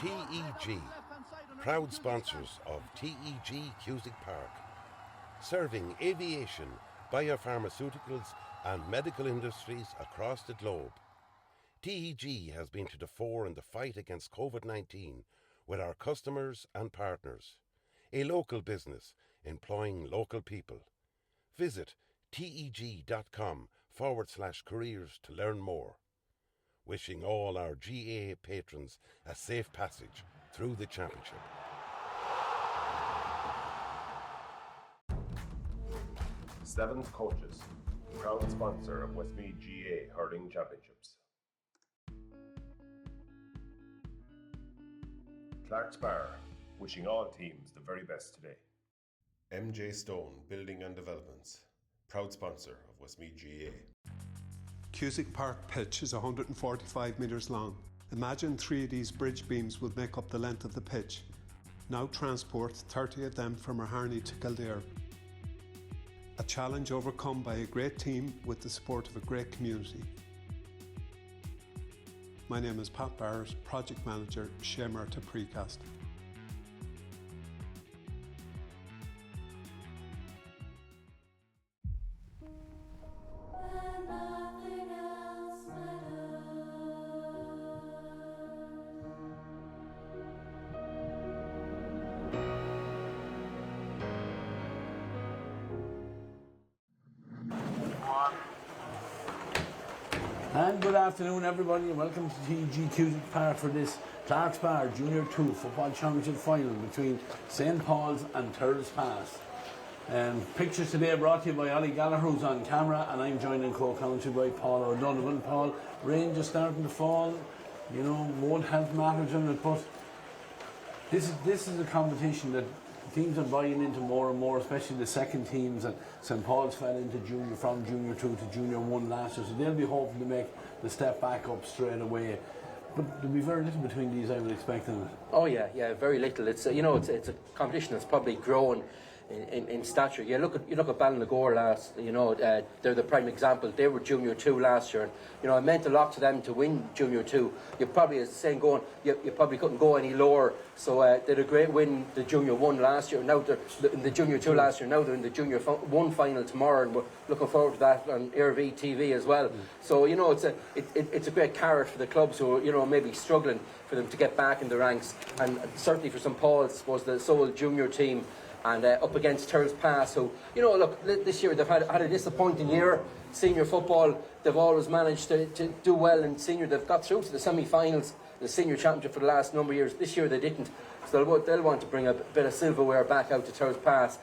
TEG, proud sponsors of TEG Cusick Park, serving aviation, biopharmaceuticals and medical industries across the globe. TEG has been to the fore in the fight against COVID-19 with our customers and partners. A local business employing local people. Visit teg.com/careers to learn more. Wishing all our GAA patrons a safe passage through the championship. Sevens Coaches, proud sponsor of Westmeath GAA Hurling Championships. Tyrrellspass, wishing all teams the very best today. MJ Stone Building and Developments, proud sponsor of Westmeath GAA. Cusick Park pitch is 145 metres long. Imagine 3 of these bridge beams would make up the length of the pitch. Now transport 30 of them from Harney to Kildare. A challenge overcome by a great team with the support of a great community. My name is Pat Barrett, Project Manager, Shamer to Precast. And good afternoon everybody and welcome to TEG Cusick Park for this Tyrrellspass Junior 2 Football Championship Final between St. Paul's and Tyrrellspass. Pictures today brought to you by Ollie Gallagher, who's on camera, and I'm joined in co-commentary by Paul O'Donovan. Paul, rain just starting to fall, you know, won't have matters in it, but this is a competition that teams are buying into more and more, especially the second teams, and St. Paul's fell into junior from Junior 2 to Junior 1 last year, so they'll be hoping to make the step back up straight away. But there'll be very little between these, I would expect. Oh yeah, very little. It's it's a competition that's probably grown in stature. You look at Ballinagore last. They're the prime example. They were Junior 2 last year, and it meant a lot to them to win Junior 2. You probably, as saying going, you probably couldn't go any lower. So they had a great win the Junior 1 last year. Now they're in the Junior 2 last year. Now they're in the Junior 1 final tomorrow, and we're looking forward to that on RV TV as well. So it's a great carrot for the clubs who maybe struggling for them to get back in the ranks, and certainly for St. Paul's, I suppose the Seoul Junior team. And up against Tyrrellspass, who, look, this year they've had a disappointing year. Senior football, they've always managed to do well in senior. They've got through to the semi-finals, the senior championship for the last number of years. This year they didn't, so they'll want to bring a bit of silverware back out to Tyrrellspass,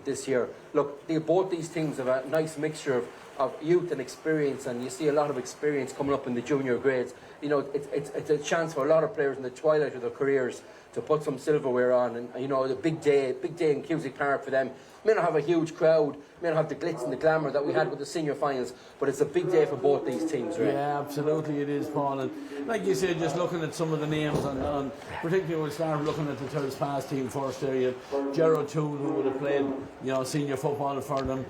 this year. Look, both these teams have a nice mixture of youth and experience, and you see a lot of experience coming up in the junior grades. It's a chance for a lot of players in the twilight of their careers to put some silverware on, and the big day in Cusick Park for them. May not have a huge crowd, may not have the glitz and the glamour that we had with the senior finals, but it's a big day for both these teams, right? Yeah, absolutely it is, Paul. And like you said, just looking at some of the names, on particularly we'll start looking at the Tyrrellspass team first there. You had Gerard Toole, who would have played senior football for them.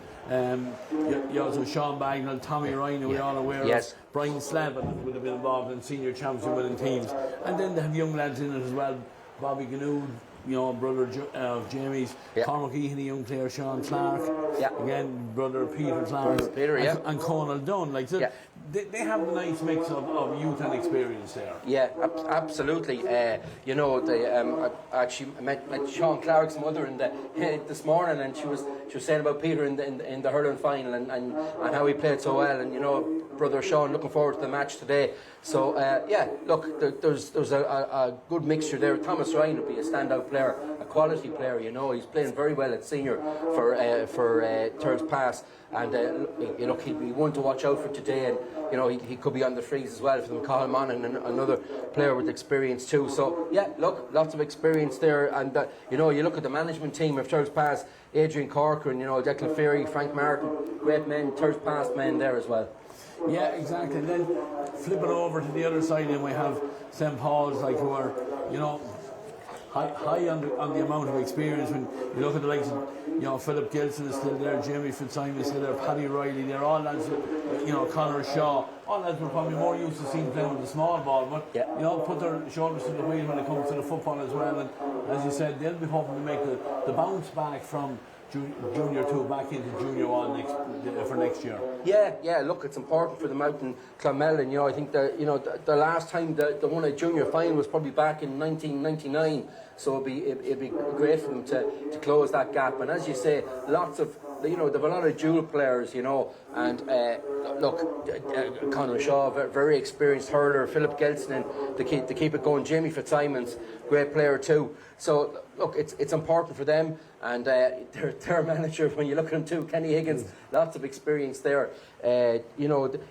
You also Sean Bagnall, Tommy Ryan, who we're all aware of. Brian Slavin would have been involved in senior championship winning teams. And then they have young lads in it as well. Bobby Ganood, brother of Jamie's, Cormac Ehan, young player, Sean Clark, again, brother of Peter Clark, and Conal Dunn. They have a nice mix of youth and experience there. Yeah, absolutely. I actually met Sean Clark's mother this morning, and she was saying about Peter in the hurling final and how he played so well, and brother Sean, looking forward to the match today. So look, there's a good mixture there. Thomas Ryan will be a standout player, a quality player. He's playing very well at senior for Tyrrellspass, and he'll be one to watch out for today. And he could be on the freeze as well for them. Call him on, and another player with experience too. So look, lots of experience there. And you look at the management team of Tyrrellspass: Adrian Corcoran, Declan Ferry, Frank Martin, great men, Tyrrellspass men there as well. Yeah, exactly. And then flip it over to the other side, and we have St. Paul's, who are, high on the amount of experience. When you look at the likes of, Philip Gilson is still there, Jamie Fitzsimon is still there, Paddy Riley, they're all lads, Conor Shaw, all lads were probably more used to seeing playing with the small ball, but put their shoulders to the wheel when it comes to the football as well. And as you said, they'll be hoping to make the bounce back from Junior 2 back into Junior 1 for next year. Yeah. Look, it's important for them out in Clonmel. I think that the last time they won a junior final was probably back in 1999. So it'd be great for them to close that gap. And as you say, lots of they've a lot of dual players, and look, Conor Shaw, very experienced hurler, Philip Gelson, to keep it going. Jamie Fitzsimon's great player too. So look, it's important for them, and their manager, when you look at him too, Kenny Higgins, lots of experience there. They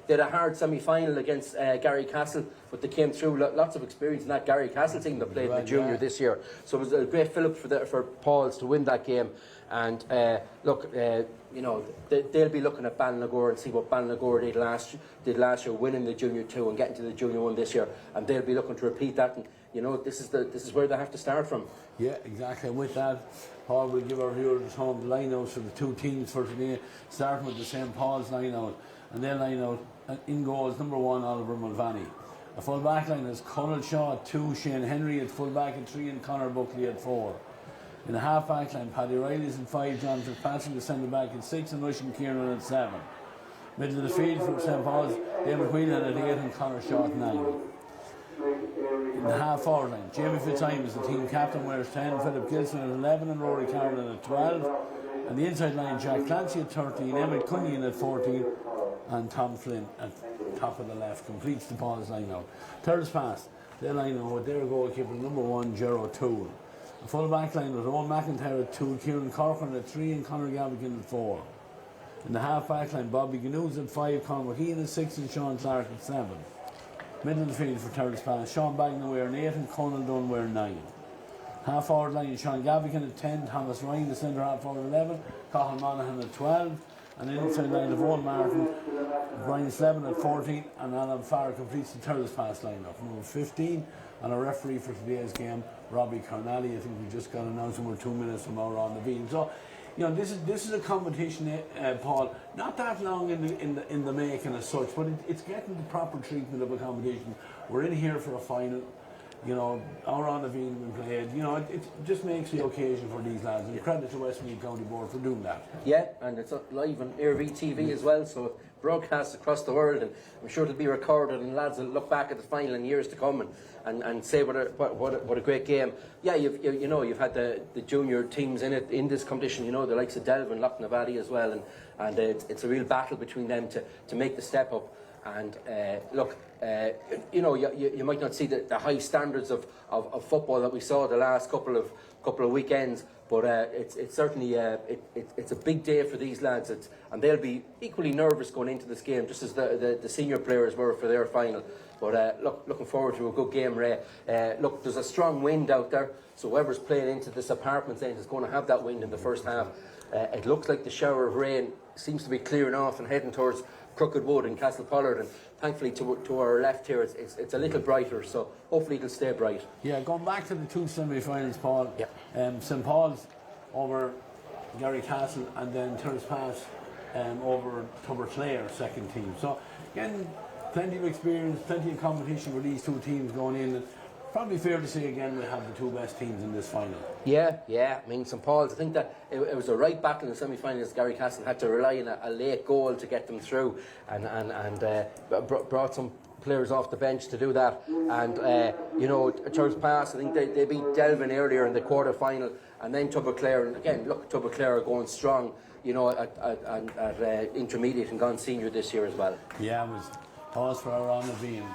had a hard semi-final against Gary Castle, but they came through. Lots of experience in that Gary Castle team that played in the junior this year. So it was a great fillip for Pauls to win that game. And look, they'll be looking at Ballinagour and see what Ballinagour did last year, winning the Junior 2 and getting to the Junior 1 this year, and they'll be looking to repeat that. And this is where they have to start from. Yeah, exactly. And with that, Paul will give our viewers at home the line-outs for the two teams for today, starting with the St. Paul's line-out. And their line-out in goals, number 1, Oliver Mulvaney. A full back line is Conor Shaw at 2, Shane Henry at full back at 3, and Conor Buckley at 4. In the half back line, Paddy Riley's at 5, John Fitzpatrick is centre back at 6, and Russian Kieran at 7. Middle of the field for St. Paul's, David Whelan at 8, and Conor Shaw at 9. In the half forward line, Jamie Fitzsimon is the team captain, wears 10, Philip Gilson at 11, and Rory Carroll at 12. And the inside line, Jack Clancy at 13, Emmett Cunningham at 14, and Tom Flynn at top of the left completes the Paul's line out. Tyrrellspass, their line out with their goalkeeper, number 1, Gerard Toole. A full back line with Owen McIntyre at 2, Kieran Corcoran at 3, and Conor Gavigan at 4. In the half back line, Bobby Ganouz at 5, Conor McKean at 6, and Sean Clark at 7. Middle of the field for Tyrrellspass, Sean Bagnan wearing 8, and Conal Dunn wearing 9. Half forward line, Sean Gavigan at 10, Thomas Ryan, the centre half forward 11, Cathal Monaghan at 12, and then inside line of Owen Martin, Brian Slevin at 14, and Alan Farr completes the Tyrrellspass line-up. Number 15, and a referee for today's game, Robbie Carnally. I think we just got announced we're 2 minutes from our on the beam. So, this is a competition, Paul, not that long in the making as such, but it's getting the proper treatment of a competition. We're in here for a final. Our on the beam been played. It just makes the occasion for these lads. And credit to Westmeath County Board for doing that. Yeah, and it's live on AirV TV as well, so broadcast across the world, and I'm sure it'll be recorded, and lads will look back at the final in years to come and say what a great game. Yeah, you've had the junior teams in this competition. The likes of Delvin, Loughnavady as well, and it's a real battle between them to make the step up. And look, you might not see the high standards of football that we saw the last couple of weekends, but it's certainly it's a big day for these lads, and they'll be equally nervous going into this game, just as the senior players were for their final. But looking forward to a good game, Ray. Look, there's a strong wind out there, so whoever's playing into this apartment end is going to have that wind in the first half. It looks like the shower of rain seems to be clearing off and heading towards Crooked Wood and Castle Pollard, and thankfully to our left here it's a little brighter, so hopefully it'll stay bright. Yeah, going back to the two semi-finals, Paul. St. Paul's over Gary Castle, and then Tyrrellspass over Tubberclare, second team. So again, plenty of experience, plenty of competition with these two teams going in. And probably fair to say again we have the two best teams in this final. Yeah. I mean, St. Paul's, I think that it was a right battle in the semi-finals. Gary Castle had to rely on a late goal to get them through, and brought some players off the bench to do that. And Tyrrellspass, I think they beat Delvin earlier in the quarter-final, and then Tubberclare. And again, look, Tubberclare are going strong, at intermediate and gone senior this year as well. Yeah, it was pause for our honour being.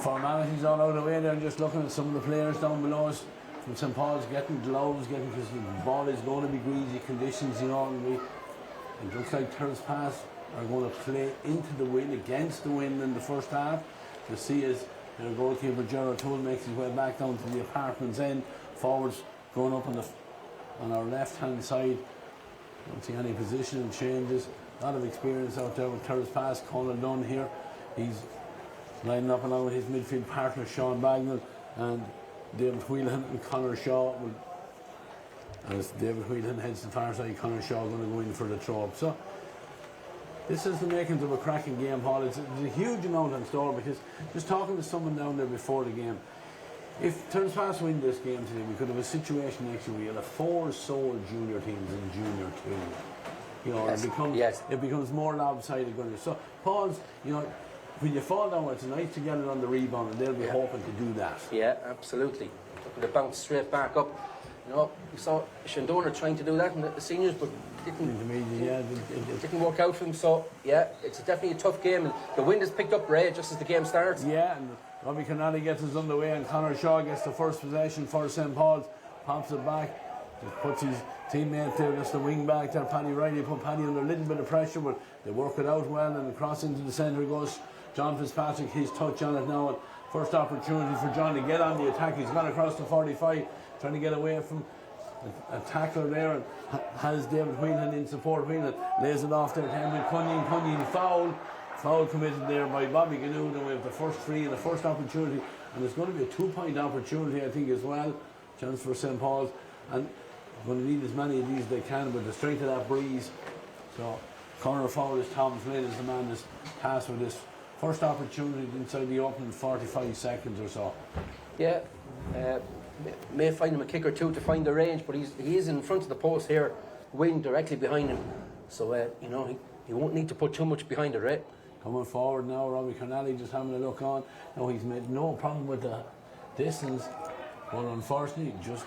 formalities all out of the way there, just looking at some of the players down below us from St. Paul's getting gloves, because the ball is going to be greasy conditions, you know, and it looks like Tyrrellspass are going to play into the wind, against the wind in the first half. You see as their goalkeeper Gerard Toole makes his way back down to the apartment's end. Forwards going up on our left hand side. Don't see any position changes. A lot of experience out there with Tyrrellspass. Conor Dunn here. He's lining up along with his midfield partner Sean Bagnall and David Whelan and Conor Shaw. As David Whelan heads to the far side, Conor Shaw going to go in for the throw up. So this is the makings of a cracking game, Paul. It's a huge amount in store, because just talking to someone down there before the game, if Tyrrellspass win this game today, we could have a situation next year where you'll have 4 sole junior teams in Junior 2. You know, yes, it becomes more lopsided going. So, Paul's, you know, when you fall down, it's nice to get it on the rebound, and they'll be hoping to do that. Yeah, absolutely. Looking to bounce straight back up. You know, we saw Shindona trying to do that in the seniors, but didn't work out for them. So yeah, it's definitely a tough game, and the wind has picked up Ray just as the game starts. Yeah, and Robbie Connolly gets us underway, and Conor Shaw gets the first possession for St. Paul's, pops it back, just puts his teammate there, just the wing back there, Paddy Riley, put Paddy under a little bit of pressure, but they work it out well, and across into the centre goes John Fitzpatrick, his touch on it now, and first opportunity for John to get on the attack. He's gone across the 45, trying to get away from a tackler there, and has David Whelan in support. Whelan lays it off there to Henry Cunning, foul committed there by Bobby Ganoon, and we have the first free and the first opportunity, and it's going to be a 2-point opportunity, I think, as well. Chance for St. Paul's, and going to need as many of these as they can with the strength of that breeze. So corner forward is Tom Flynn is the man that's tasked with this first opportunity inside the opening 45 seconds or so. Yeah, may find him a kick or two to find the range, but he is in front of the post here, wind directly behind him. So you know, he won't need to put too much behind it, right? Coming forward now, Robbie Connolly just having a look on. Now he's made no problem with the distance, but unfortunately just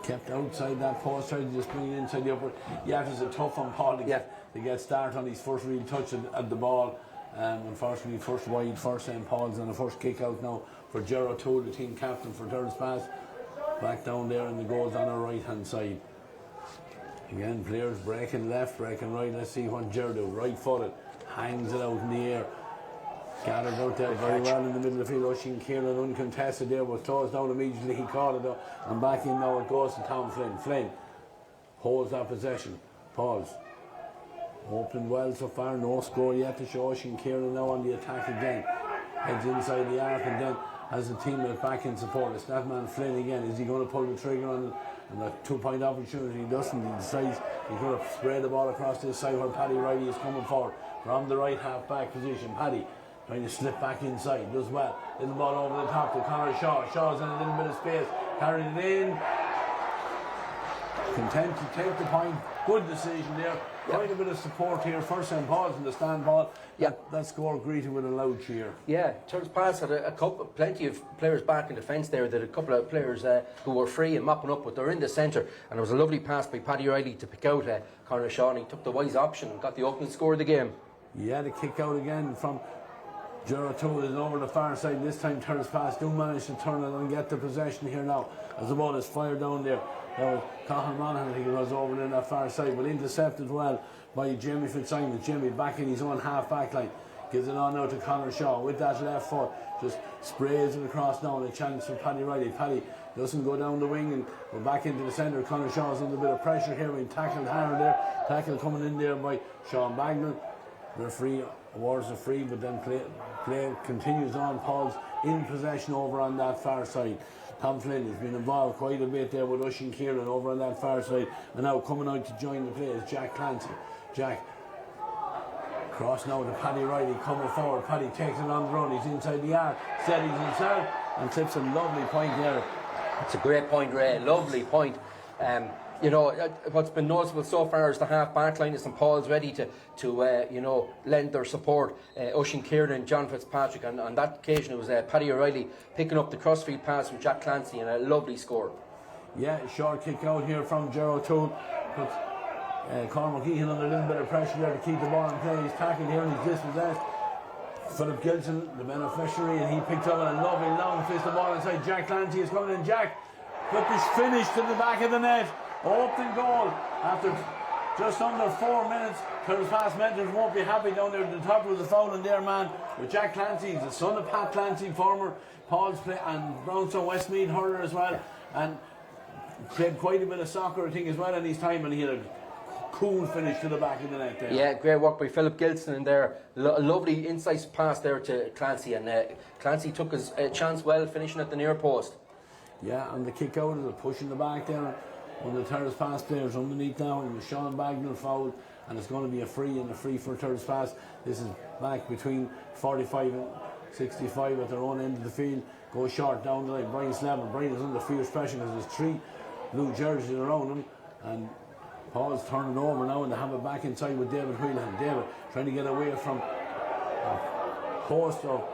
kept outside that post, tried to just bring it inside the upper. Yeah, it was a tough one, Paul, to get started on his first real touch at the ball. Unfortunately, first wide for St. Paul's, and the first kick out now for Gerard Toole, the team captain for Tyrrellspass. Back down there, and the goals on our right hand side. Again, players breaking left, breaking right. Let's see what Gerard do. Right footed, hangs it out in the air. Gathered out there very well in the middle of the field. Oisin Kieran uncontested there, was closed down immediately. He caught it up, and back in now it goes to Tom Flynn. Flynn holds that possession. Pause. Opened well so far, no score yet to show. Oisin Kieran now on the attack again. Heads inside the arc, and then has a teammate back in support. It's that man Flynn again. Is he going to pull the trigger on that 2-point opportunity? He doesn't. He decides he's going to spray the ball across this side where Paddy Riley is coming forward from the right half back position. Paddy trying to slip back inside, does well. Little ball over the top to Conor Shaw. Shaw's in a little bit of space, carried it in. Content to take the point. Good decision there. Quite a bit of support here for St. Paul's in the stand ball. That score greeted with a loud cheer. Yeah, Tyrrellspass had plenty of players back in defence there. There had a couple of players who were free and mopping up, but they're in the centre. And it was a lovely pass by Paddy Riley to pick out Conor Shaw, and he took the wise option and got the opening score of the game. Yeah, the kick out again from Gerard Toole is over the far side. This time Tyrrellspass do manage to turn it and get the possession here now as the ball is fired down there. Now Cathal Monaghan, I think it was, over in that far side, but intercepted well by Jamie Fitzsimons. Jamie back in his own half back line, gives it on now to Conor Shaw with that left foot, just sprays it across now, and a chance for Paddy Riley. Paddy doesn't go down the wing and go back into the centre. Conor Shaw's under a bit of pressure here, being tackled hard there. Tackle coming in there by Sean Bagnall. Referee awards a free, but then play continues on. Paul's in possession over on that far side. Tom Flynn has been involved quite a bit there with Oisin Kieran over on that far side, and now coming out to join the play is Jack Clancy. Jack cross now to Paddy Riley, coming forward. Paddy takes it on the run, he's inside the arc, steadies himself and clips a lovely point there. It's a great point, Ray, lovely point. You know, what's been noticeable so far is the half back line of St. Paul's ready to you know, lend their support. Oisin Kieran and John Fitzpatrick, and on that occasion it was Paddy O'Reilly picking up the crossfield pass from Jack Clancy, and a lovely score. Yeah, short kick out here from Gerard Toole. Cormac Egan under a little bit of pressure there to keep the ball in play. He's tackled here and he's dispossessed. Philip Gilson, the beneficiary, and he picked up a lovely long fist of ball inside. Jack Clancy is coming in. Jack put this finish to the back of the net. Open goal after just under 4 minutes. Tyrrellspass mentors won't be happy down there at the top. Was a foul in their man with Jack Clancy. He's the son of Pat Clancy, former Paul's play and Brownstone Westmeath hurler as well, and played quite a bit of soccer I think as well in his time, and he had a cool finish to the back of the net there. Yeah, great work by Philip Gilson in there. Lovely inside pass there to Clancy, and Clancy took his chance well, finishing at the near post. Yeah, and the kick out is a push in the back there. One of the Tyrrellspass players underneath now, and Sean Bagnall fouled, and it's going to be a free for Tyrrellspass. This is back between 45 and 65 at their own end of the field. Goes short down the line. Brian Slavin. Brian is under fierce pressure because there's 3 blue jerseys around him, and Paul's turning over now, and they have it back inside with David Whelan. David trying to get away from a host of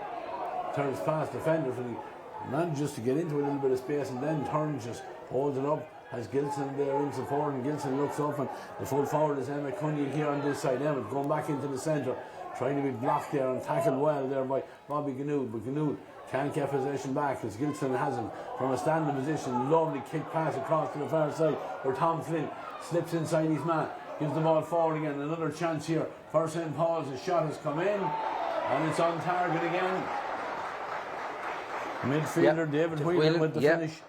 Tyrrellspass defenders, and he manages to get into a little bit of space, and then turns, just holds it up. Has Gilson there in support, and Gilson looks up, and the full forward is Emmett Cunningham here on this side. Emmett going back into the centre, trying to be blocked there and tackled well there by Bobby Ganood, but Ganood can't get possession back as Gilson has him from a standing position. Lovely kick pass across to the far side where Tom Flynn slips inside his man, gives the ball forward again. Another chance here for St. Paul's. The shot has come in and it's on target again. Midfielder David Whelan with the finish.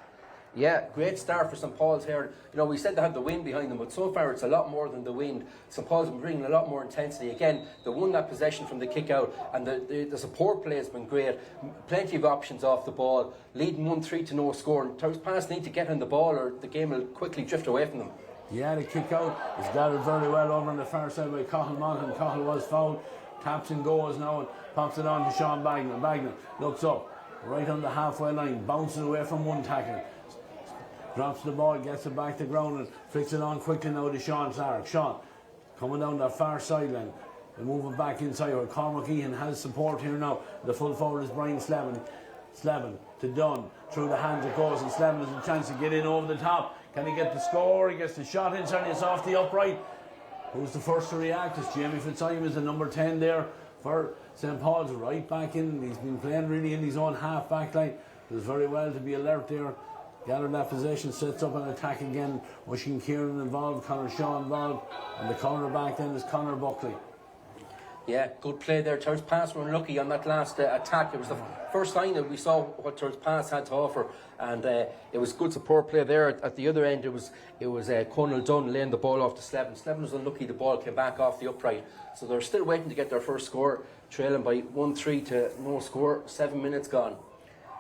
Yeah, great start for St. Paul's here. You know, we said they had the wind behind them, but so far it's a lot more than the wind. St. Paul's been bringing a lot more intensity. Again, they won that possession from the kick out, and the support play has been great. Plenty of options off the ball, leading 1-3 to no score. And Tyrrellspass need to get on the ball, or the game will quickly drift away from them. Yeah, the kick out is gathered very well over on the far side by Cathal Monaghan. Cathal was fouled, taps and goes now, and pops it on to Sean Bagnall. Bagnall looks up, right on the halfway line, bounces away from one tackle. Drops the ball, gets it back to ground, and flicks it on quickly now to Sean Clark. Sean coming down that far sideline. They move it back inside where Cormac Ehan has support here now. The full forward is Brian Slavin. Slavin to Dunn. Through the hands it goes, and Slavin has a chance to get in over the top. Can he get the score? He gets the shot inside, it's off the upright. Who's the first to react? It's Jamie Fitzsimons, the number 10 there for St. Paul's, right back in. He's been playing really in his own half back line. Does very well to be alert there. Gathered that possession, sets up an attack again. Wishing Kieran involved, Conor Shaw involved, and the corner back then is Conor Buckley. Yeah, good play there. Tyrrellspass were unlucky on that last attack. It was the first time that we saw what Tyrrellspass had to offer, and it was good support play there. At the other end, it was Conal Dunn laying the ball off to Slevin. Slevin was unlucky; the ball came back off the upright. So they're still waiting to get their first score, trailing by 1-3 to no score. 7 minutes gone.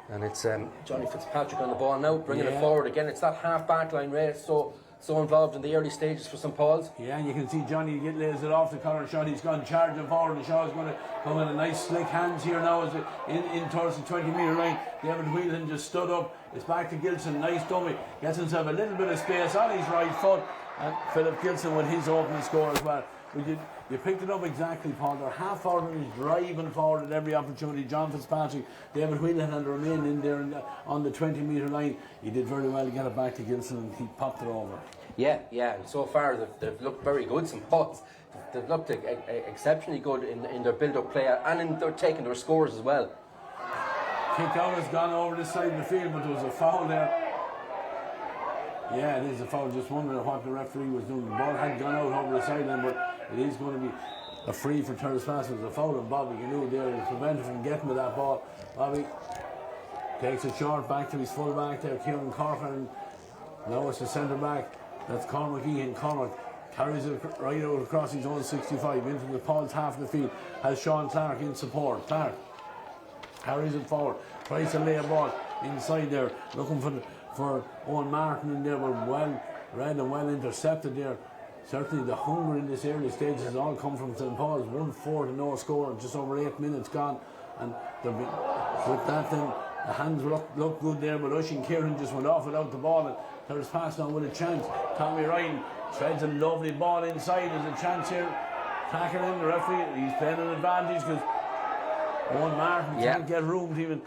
And it's Johnny Fitzpatrick on the ball now, bringing it forward again. It's that half-back line race, so involved in the early stages for St. Paul's. Yeah, and you can see Johnny lays it off to Conor Shaw. He's gone charging forward, and Shaw's going to come in a nice slick hands here now as in towards the 20-metre line. David Whelan just stood up. It's back to Gilson, nice dummy. Gets himself a little bit of space on his right foot. And Philip Gilson with his opening score as well. But you picked it up exactly, Paul. They're half forward and he's driving forward at every opportunity. John Fitzpatrick, David Whelan had to remain in there on the 20-metre line. He did very well to get it back to Gilson, and he popped it over. Yeah, and so far they've looked very good, St. Paul's. They've looked exceptionally good in their build-up play, and in their taking their scores as well. Kick out has gone over this side of the field, but there was a foul there. Yeah, it is a foul. Just wondering what the referee was doing. The ball had gone out over the sideline, but it is going to be a free for Tyrrellspass. It was a foul on Bobby Ganood there to prevent him from getting with that ball. Bobby takes it short back to his full back there, Kieran Corcoran. Now it's the centre back. That's Cormac Ehan. Cormac carries it right out across his own 65 into the Paul's half of the field. Has Sean Clark in support. Clark carries it forward. Tries to lay a ball inside there, looking for Owen Martin in there, but well read and well intercepted there. Certainly the hunger in this early stage has all come from St. Paul's. 1-4 to no score, just over 8 minutes gone. And with that then, the hands look good there, but Oisin Kieran just went off without the ball, and Tyrrellspass now with a chance. Tommy Ryan treads a lovely ball inside. There's a chance here. Tackling the referee, he's playing an advantage because Owen Martin can't get room to even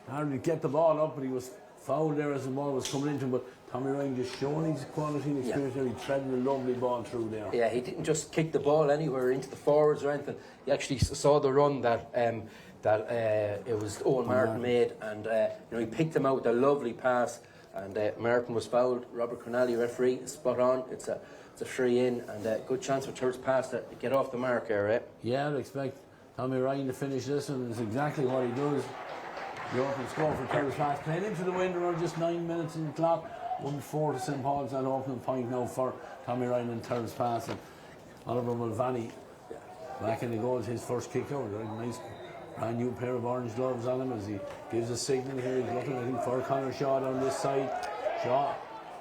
hardly get the ball up, but he was fouled there as the ball was coming into him. But Tommy Ryan just showing his quality and experience there. He threaded a lovely ball through there. Yeah, he didn't just kick the ball anywhere into the forwards or anything. He actually saw the run that it was Owen Martin made, and he picked him out with a lovely pass, and Martin was fouled. Robert Connolly, referee, spot on. It's a free in, and a good chance for Tyrrellspass to get off the mark here, right? Yeah, I'd expect Tommy Ryan to finish this, and it's exactly what he does. The open score for Tyrrellspass, playing into the wind around just 9 minutes in the clock. 1-4 to St. Paul's, that opening point now for Tommy Ryan and Tyrrellspass. And Oliver Mulvaney back in the goal, his first kick out. Right? Nice brand new pair of orange gloves on him as he gives a signal here. He's looking, I think, for Conor Shaw down this side. Shaw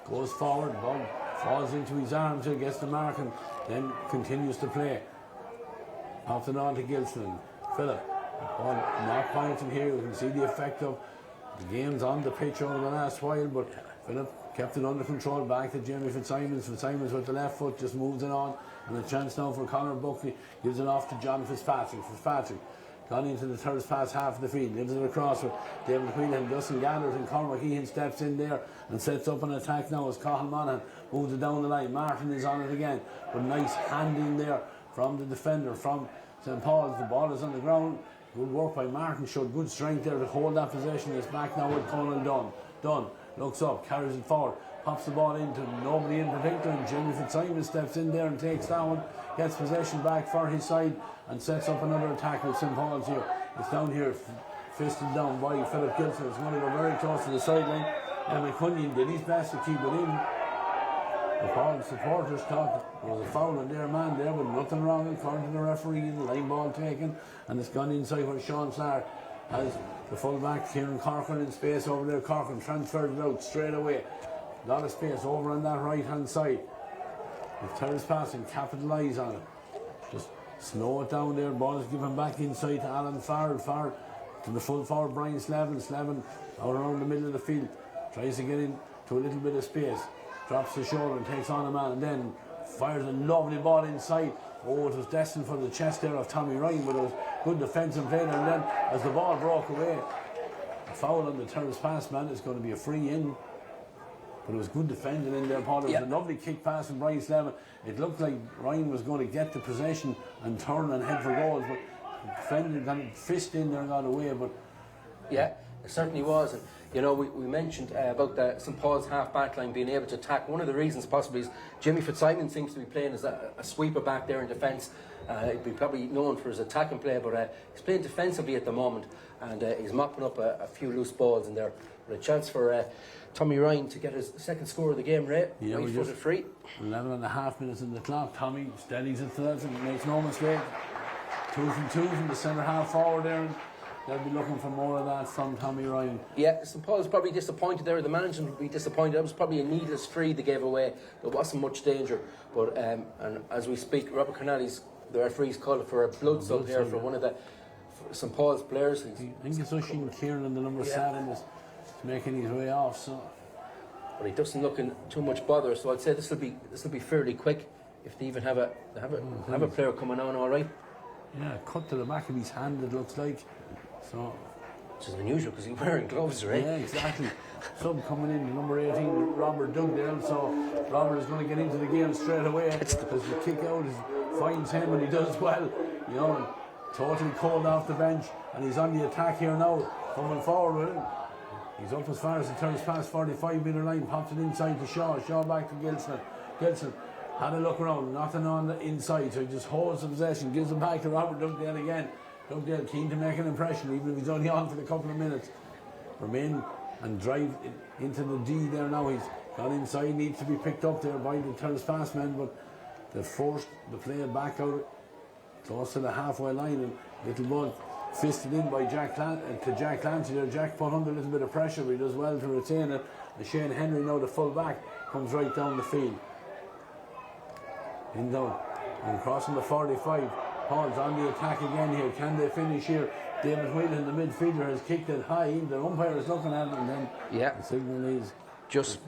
goes forward, ball falls into his arms here, gets the mark, and then continues to play. Pops it on to Gilson. Philip, ball not pointing here. You can see the effect of the game's on the pitch over the last while, but Philip kept it under control, back to Jamie Fitzsimons. Fitzsimons with the left foot just moves it on, and a chance now for Conor Buckley. Gives it off to John Fitzpatrick. Fitzpatrick gone into the Tyrrellspass half of the field, gives it across with David Whelan. Dustin gathers, and Conor McKeehan steps in there and sets up an attack now as Cathal Monaghan moves it down the line. Martin is on it again, but nice handing there from the defender from St. Paul's. The ball is on the ground. Good work by Martin, showed good strength there to hold that possession. It's back now with Conal Dunn. Dunn looks up, carries it forward, pops the ball into nobody in particular, and Jamie Fitzsimons steps in there and takes that one, gets possession back for his side, and sets up another attack with St. Paul's here. It's down here, fisted down by Philip Gilson. It's going to go very close to the sideline. And McCunnion did his best to keep it in. The Paul supporters thought there was a foul on their man there, but nothing wrong according to the referee. The line ball taken, and it's gone inside where Sean Clark has the full-back Kieran Corcoran in space over there. Corcoran transferred it out straight away. A lot of space over on that right-hand side. If Tyrrellspass can capitalise on it, just slow it down there. Ball is given back inside to Alan Farrell. Farrell to the full forward Brian Slavin. Slavin out around the middle of the field, tries to get into a little bit of space. Drops the shoulder and takes on a man, and then fires a lovely ball inside. Oh, it was destined for the chest there of Tommy Ryan, but it was good defensive play. And then as the ball broke away, a foul on the Tyrrellspass man. It's going to be a free in, but it was good defending in there, Paul. It was a lovely kick pass from Brian Slavin. It looked like Ryan was going to get the possession and turn and head for goals, but the defender got a fist in there and got away. But yeah, it certainly was. And we mentioned about the St. Paul's half-back line being able to attack. One of the reasons possibly is Jimmy Fitzsimons seems to be playing as a sweeper back there in defence. He'd be probably known for his attacking play, but he's playing defensively at the moment, and he's mopping up a few loose balls in there. But a chance for Tommy Ryan to get his second score of the game, Ray. Yeah, right footed free. 11.5 minutes in the clock. Tommy steadies it to that and makes no mistake. 2 from the centre half forward there. They'll be looking for more of that from Tommy Ryan. Yeah, St. Paul's probably disappointed there. The management would be disappointed. That was probably a needless free they gave away. There wasn't much danger. But and as we speak, Robert Connolly's, the referee's called for a blood sub here for one of the St. Paul's players. I think it's Oisin Kieran, the number 7, is making his way off. So, but he doesn't look in too much bother. So I'd say this will be fairly quick if they even have a player coming on. All right. Yeah, cut to the back of his hand. It looks like. So, which is unusual because he's wearing gloves, right? Yeah, exactly. Sub coming in, number 18, Robert Dugdale. So Robert is going to get into the game straight away because the kick out finds him, and he does well. Totally cold off the bench, and he's on the attack here now, coming forward with him. He's up as far as the Tyrrellspass 45-metre line, pops it inside to Shaw. Shaw back to Gilson. Gilson had a look around, nothing on the inside, so he just holds the possession, gives it back to Robert Dugdale again. Dugdale keen to make an impression, even if he's only on for a couple of minutes. Remain and drive into the D there now. He's gone inside, needs to be picked up there by the Tyrrellspass men, but they've forced the play back out close to the halfway line, and little ball fisted in by Jack Clancy there. Jack put under a little bit of pressure, but he does well to retain it. And Shane Henry, now the full back, comes right down the field. In down and crossing the 45. Paul's on the attack again here. Can they finish here? David Whelan, the midfielder, has kicked it high. The umpire is looking at it, and then the signal is just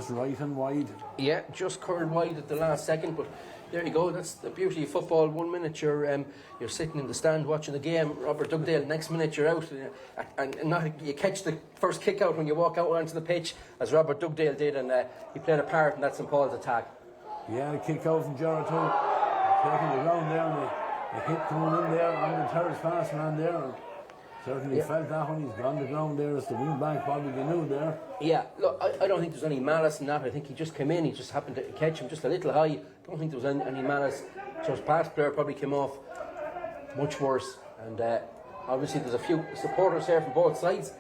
right and wide. Yeah, just curled wide at the last second, but There you go. That's the beauty of football. 1 minute you're sitting in the stand watching the game. Robert Dugdale. Next minute you're out, and not, you catch the first kick out when you walk out onto the pitch, as Robert Dugdale did, and he played a part in that St Paul's attack. Yeah, the kick out from Gerard too, taking the ground there, and the hit coming in there on the Tyrrellspass man there. And certainly felt that when he's gone the ground there as the wing back Bobby Ganu there. Yeah, look, I don't think there's any malice in that. I think he just came in, he just happened to catch him just a little high. I don't think there was any malice. So his pass player probably came off much worse. And obviously there's a few supporters here from both sides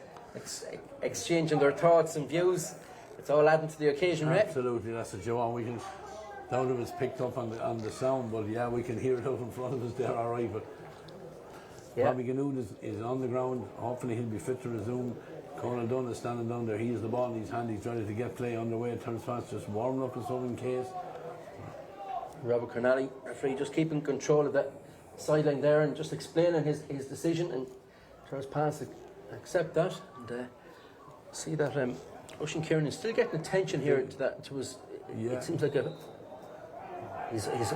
exchanging their thoughts and views. It's all adding to the occasion, right? Absolutely, that's what you want. We can, doubt it was picked up on the sound, but yeah, we can hear it out in front of us there, all right. But yeah. Bobby Ganood is on the ground. Hopefully he'll be fit to resume. Conal Dunn is standing down there. He has the ball in his hand. He's ready to get play underway. Tyrrellspass just warming up his own case. Robert Cornally, referee, just keeping control of that sideline there and just explaining his decision, and Tyrrellspass accept that and see that Oisin Kieran is still getting attention here to that. It seems like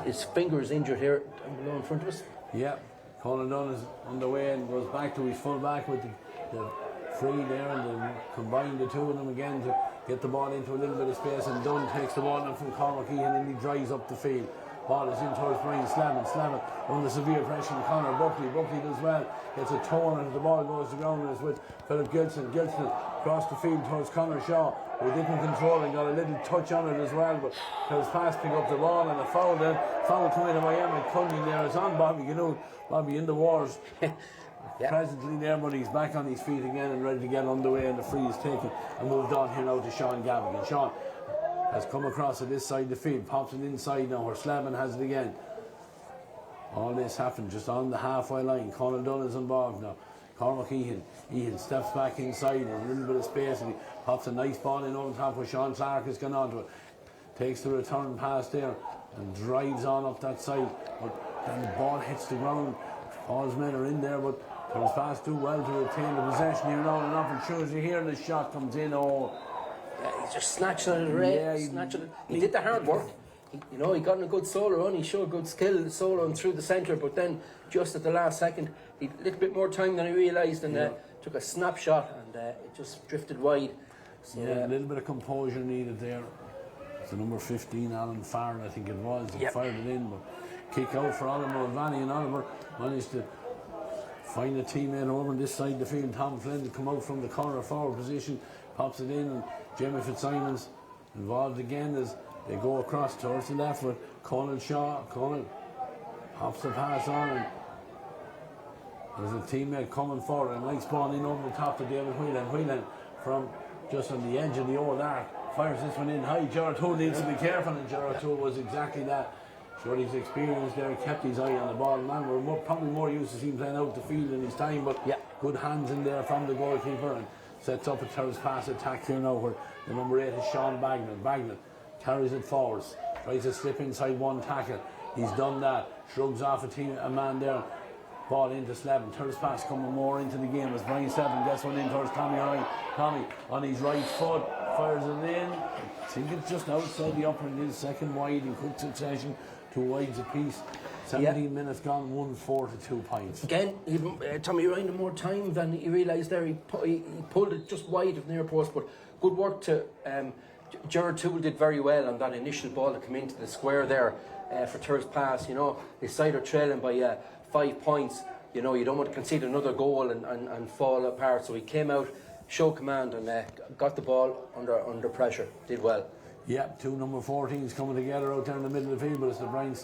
his finger is injured here down below in front of us. Yeah. Conal Dunn is underway and goes back to his full back with the free there, and then combine the two of them again to get the ball into a little bit of space, and Dunn takes the ball in from Cormac Keehan and he drives up the field. Ball is in towards Brian Slavin under severe pressure from Conor Buckley does well, gets a toe on it, the ball goes to the ground, and it's with Philip Gilson across the field towards Conor Shaw, who didn't control and got a little touch on it as well, but Tyrrellspass pick up the ball, and a foul coming to Miami Cunning there. It's on Bobby Ganood. Bobby in the wars presently there, but he's back on his feet again and ready to get underway, and the free is taken and moved on here now to Sean Gavigan. Sean has come across to this side of the field, pops it inside now where Slavin has it again. All this happened just on the halfway line. Conal Dunn is involved now. Cormac Ehan steps back inside in a little bit of space, and he pops a nice ball in over the top where Sean Clark has gone on to it. Takes the return pass there and drives on up that side, but then the ball hits the ground. Paul's men are in there, but Tyrrellspass do well to retain the possession here now, and often shows you here the shot comes in. Yeah, he's just snatching it away. He did the hard work. He got in a good solo run. He showed good skill soloing through the centre, but then just at the last second, he had a little bit more time than he realised, and took a snapshot, and it just drifted wide. So, a little bit of composure needed there. It's the number 15, Alan Farr, I think it was. He fired it in, but kick out for Oliver Mulvaney, and Oliver managed to find a teammate over on this side of the field. Tom Flynn to come out from the corner forward position, pops it in, and Jamie Fitzsimons involved again as they go across towards the left with Conal Shaw. Conal pops the pass on, and there's a teammate coming forward, and nice ball in over the top of David Whelan. Whelan from just on the edge of the old arc fires this one in high. Gerard Toole needs to be careful, and Gerard Toole was exactly that. Showed his experience there, kept his eye on the ball. Man, we're probably more used to seeing playing out the field in his time, but good hands in there from the goalkeeper, and sets up a Tyrrellspass attack here now where the number 8 is Sean Bagnan. Bagnan carries it forwards, tries to slip inside one tackle. He's done that, shrugs off a man there. Ball into Slavin. Tyrrellspass coming more into the game as Brian Slavin gets one in towards Tommy Ryan. Tommy on his right foot fires it in. I think it's just outside the upper, it is second wide in quick succession. 2 wides apiece. 17 minutes gone, 1-4 to 2 points. Again, Tommy Ryan had more time than he realised there. He pulled it just wide of the near post, but good work to Gerard Toole did very well on that initial ball to come into the square there for Tyrrellspass. His side are trailing by 5 points. You don't want to concede another goal and fall apart. So he came out, showed command, and got the ball under pressure. Did well. Yeah, 2 number 14s coming together out there in the middle of the field, but it's the Brian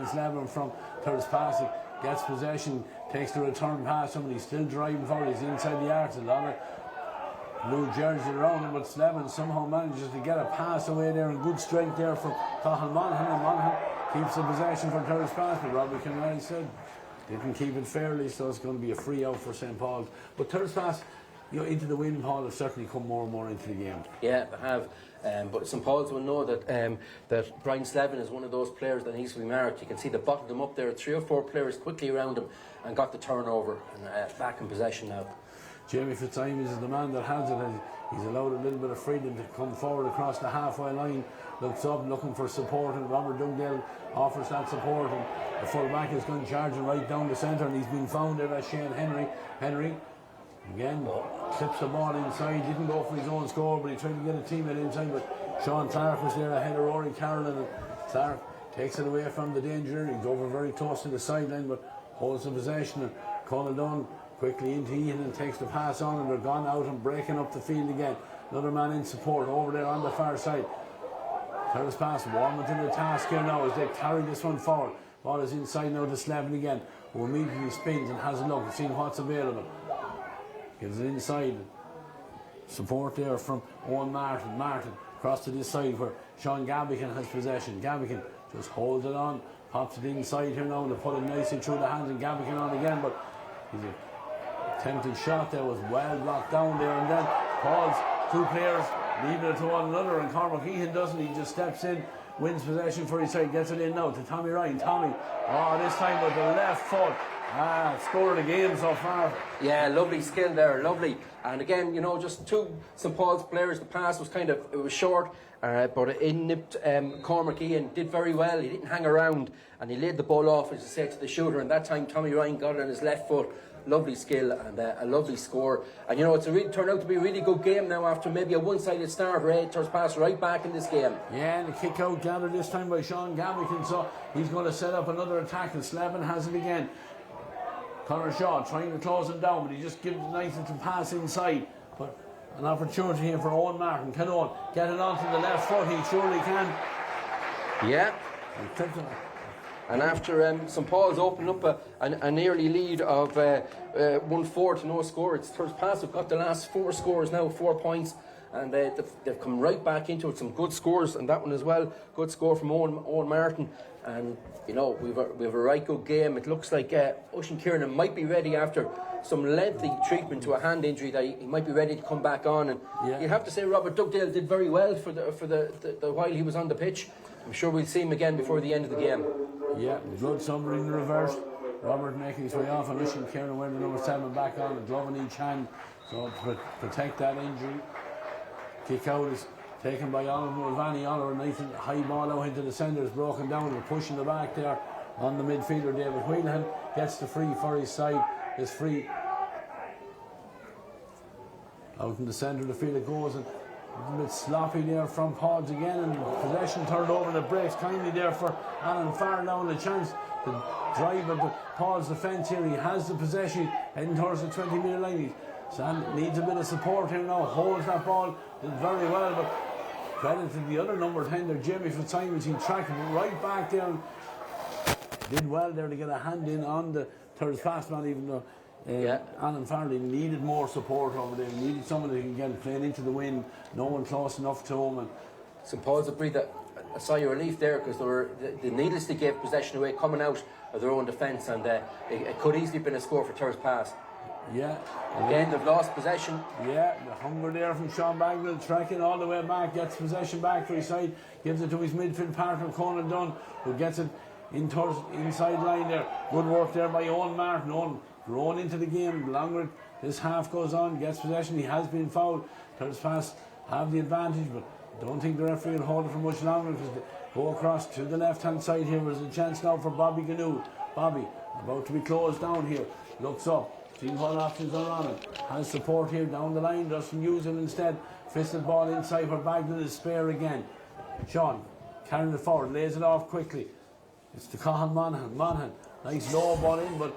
Slavin from Tyrrellspass gets possession, takes the return pass, somebody's still driving forward, he's inside the arc, a lot of blue jersey around him, but Slavin somehow manages to get a pass away there, and good strength there from Cathal Monaghan, and Monaghan keeps the possession for Tyrrellspass, but Robbie Conway said didn't keep it fairly, so it's going to be a free out for St. Paul's. But Tyrrellspass, into the win, Paul, have certainly come more and more into the game. Yeah, they have. But St. Paul's will know that Brian Slavin is one of those players that needs to be marked. You can see they bottled him up there, 3 or 4 players quickly around him, and got the turnover, and back in possession now. Jamie Fitzsimons is the man that has it. He's allowed a little bit of freedom to come forward across the halfway line. Looks up, looking for support, and Robert Dugdale offers that support. And the full back is going charging right down the centre, and he's been found there by Shane Henry. Henry again clips the ball inside. Didn't go for his own score, but he tried to get a teammate inside. But Sean Clark was there ahead of Rory Carrollin, and Clark takes it away from the danger. He's over very close to the sideline, but holds the possession. And Colin Dunn quickly into Ian and takes the pass on, and they're gone out and breaking up the field again. Another man in support over there on the far side. Tyrrellspass warming to the task here now as they carry this one forward. Ball is inside now to Slevin again, who immediately spins and has a look and seeing what's available. Gives it inside. Support there from Owen Martin. Martin across to this side where Sean Gabican has possession. Gabican just holds it on, pops it inside here now to put it nicely through the hands, and Gabican on again, but he's attempted shot there was well blocked down there, and then Paul's two players leaving it to one another, and Cormac Ehan doesn't. He just steps in, wins possession for his side, gets it in now to Tommy Ryan. Tommy, this time with the left foot. Score of the game so far. Yeah, lovely skill there, lovely. And again, you know, just two St Paul's players. The pass was it was short, but it nipped Cormac Ian. Did very well. He didn't hang around, and he laid the ball off, as I said, to the shooter. And that time, Tommy Ryan got it on his left foot. Lovely skill and a lovely score. And you know, it's turned out to be a really good game now after maybe a one-sided start. Tyrrellspass right back in this game. Yeah, and a kick out gathered this time by Sean Gabican, so he's going to set up another attack, and Slevin has it again. Conor Shaw trying to close him down, but he just gives a nice little pass inside. But an opportunity here for Owen Martin. Can Owen get it onto the left foot? He surely can. Yeah. And after St Paul's opened up an early lead of 1-4 to no score, it's Tyrrellspass have got the last four scores now, 4 points, and they've come right back into it. Some good scores, and that one as well. Good score from Owen Martin. And you know, we've a right good game. It looks like Ocean Kieran might be ready after some lengthy treatment to a hand injury, that he might be ready to come back on. And you have to say Robert Dugdale did very well for the while he was on the pitch. I'm sure we'll see him again before the end of the game. Yeah, good somebody in the reverse. Robert making his way off, and Ocean Kieran wearing the number 7 back on, a glove in each hand, so to protect that injury. Kick out is taken by Oliver Mulvaney. Oliver, nice high ball out into the centre, is broken down. They're pushing the back there on the midfielder. David Whelan gets the free for his side. Is free out in the centre of the field it goes, and a little bit sloppy there from Pods again, and possession turned over, and it breaks kindly there for Alan Farlow, and a chance to drive at Pods' defence here. He has the possession heading towards the 20-metre line. Sam needs a bit of support here now, holds that ball, did very well, but credit to the other number 10 there, Jamie Fitzsimons. He tracked right back there and did well there to get a hand in on the Tyrrellspass man, even though Alan Farley needed more support over there. He needed someone who can get playing into the wind, no one close enough to him. And St Paul's have breathed a sigh of relief there, because they needlessly gave possession away coming out of their own defence, and it could easily have been a score for Tyrrellspass. Yeah. Again, they've lost possession. Yeah, the hunger there from Sean Bagwell, tracking all the way back, gets possession back for his side, gives it to his midfield partner Conan Dunn, who gets it in towards inside line there. Good work there by Owen Martin. Owen grown into the game. The longer this half goes on, gets possession. He has been fouled. Tyrrellspass have the advantage, but I don't think the referee will hold it for much longer, because they go across to the left hand side here. There's a chance now for Bobby Ganu. Bobby about to be closed down here. Looks up. Seeing what options are on it. Has support here down the line. Doesn't use him instead. Fisted ball inside where Bagdon is spare again. Sean carrying it forward. Lays it off quickly. It's to Cathal Monaghan. Monaghan. Nice low ball in, but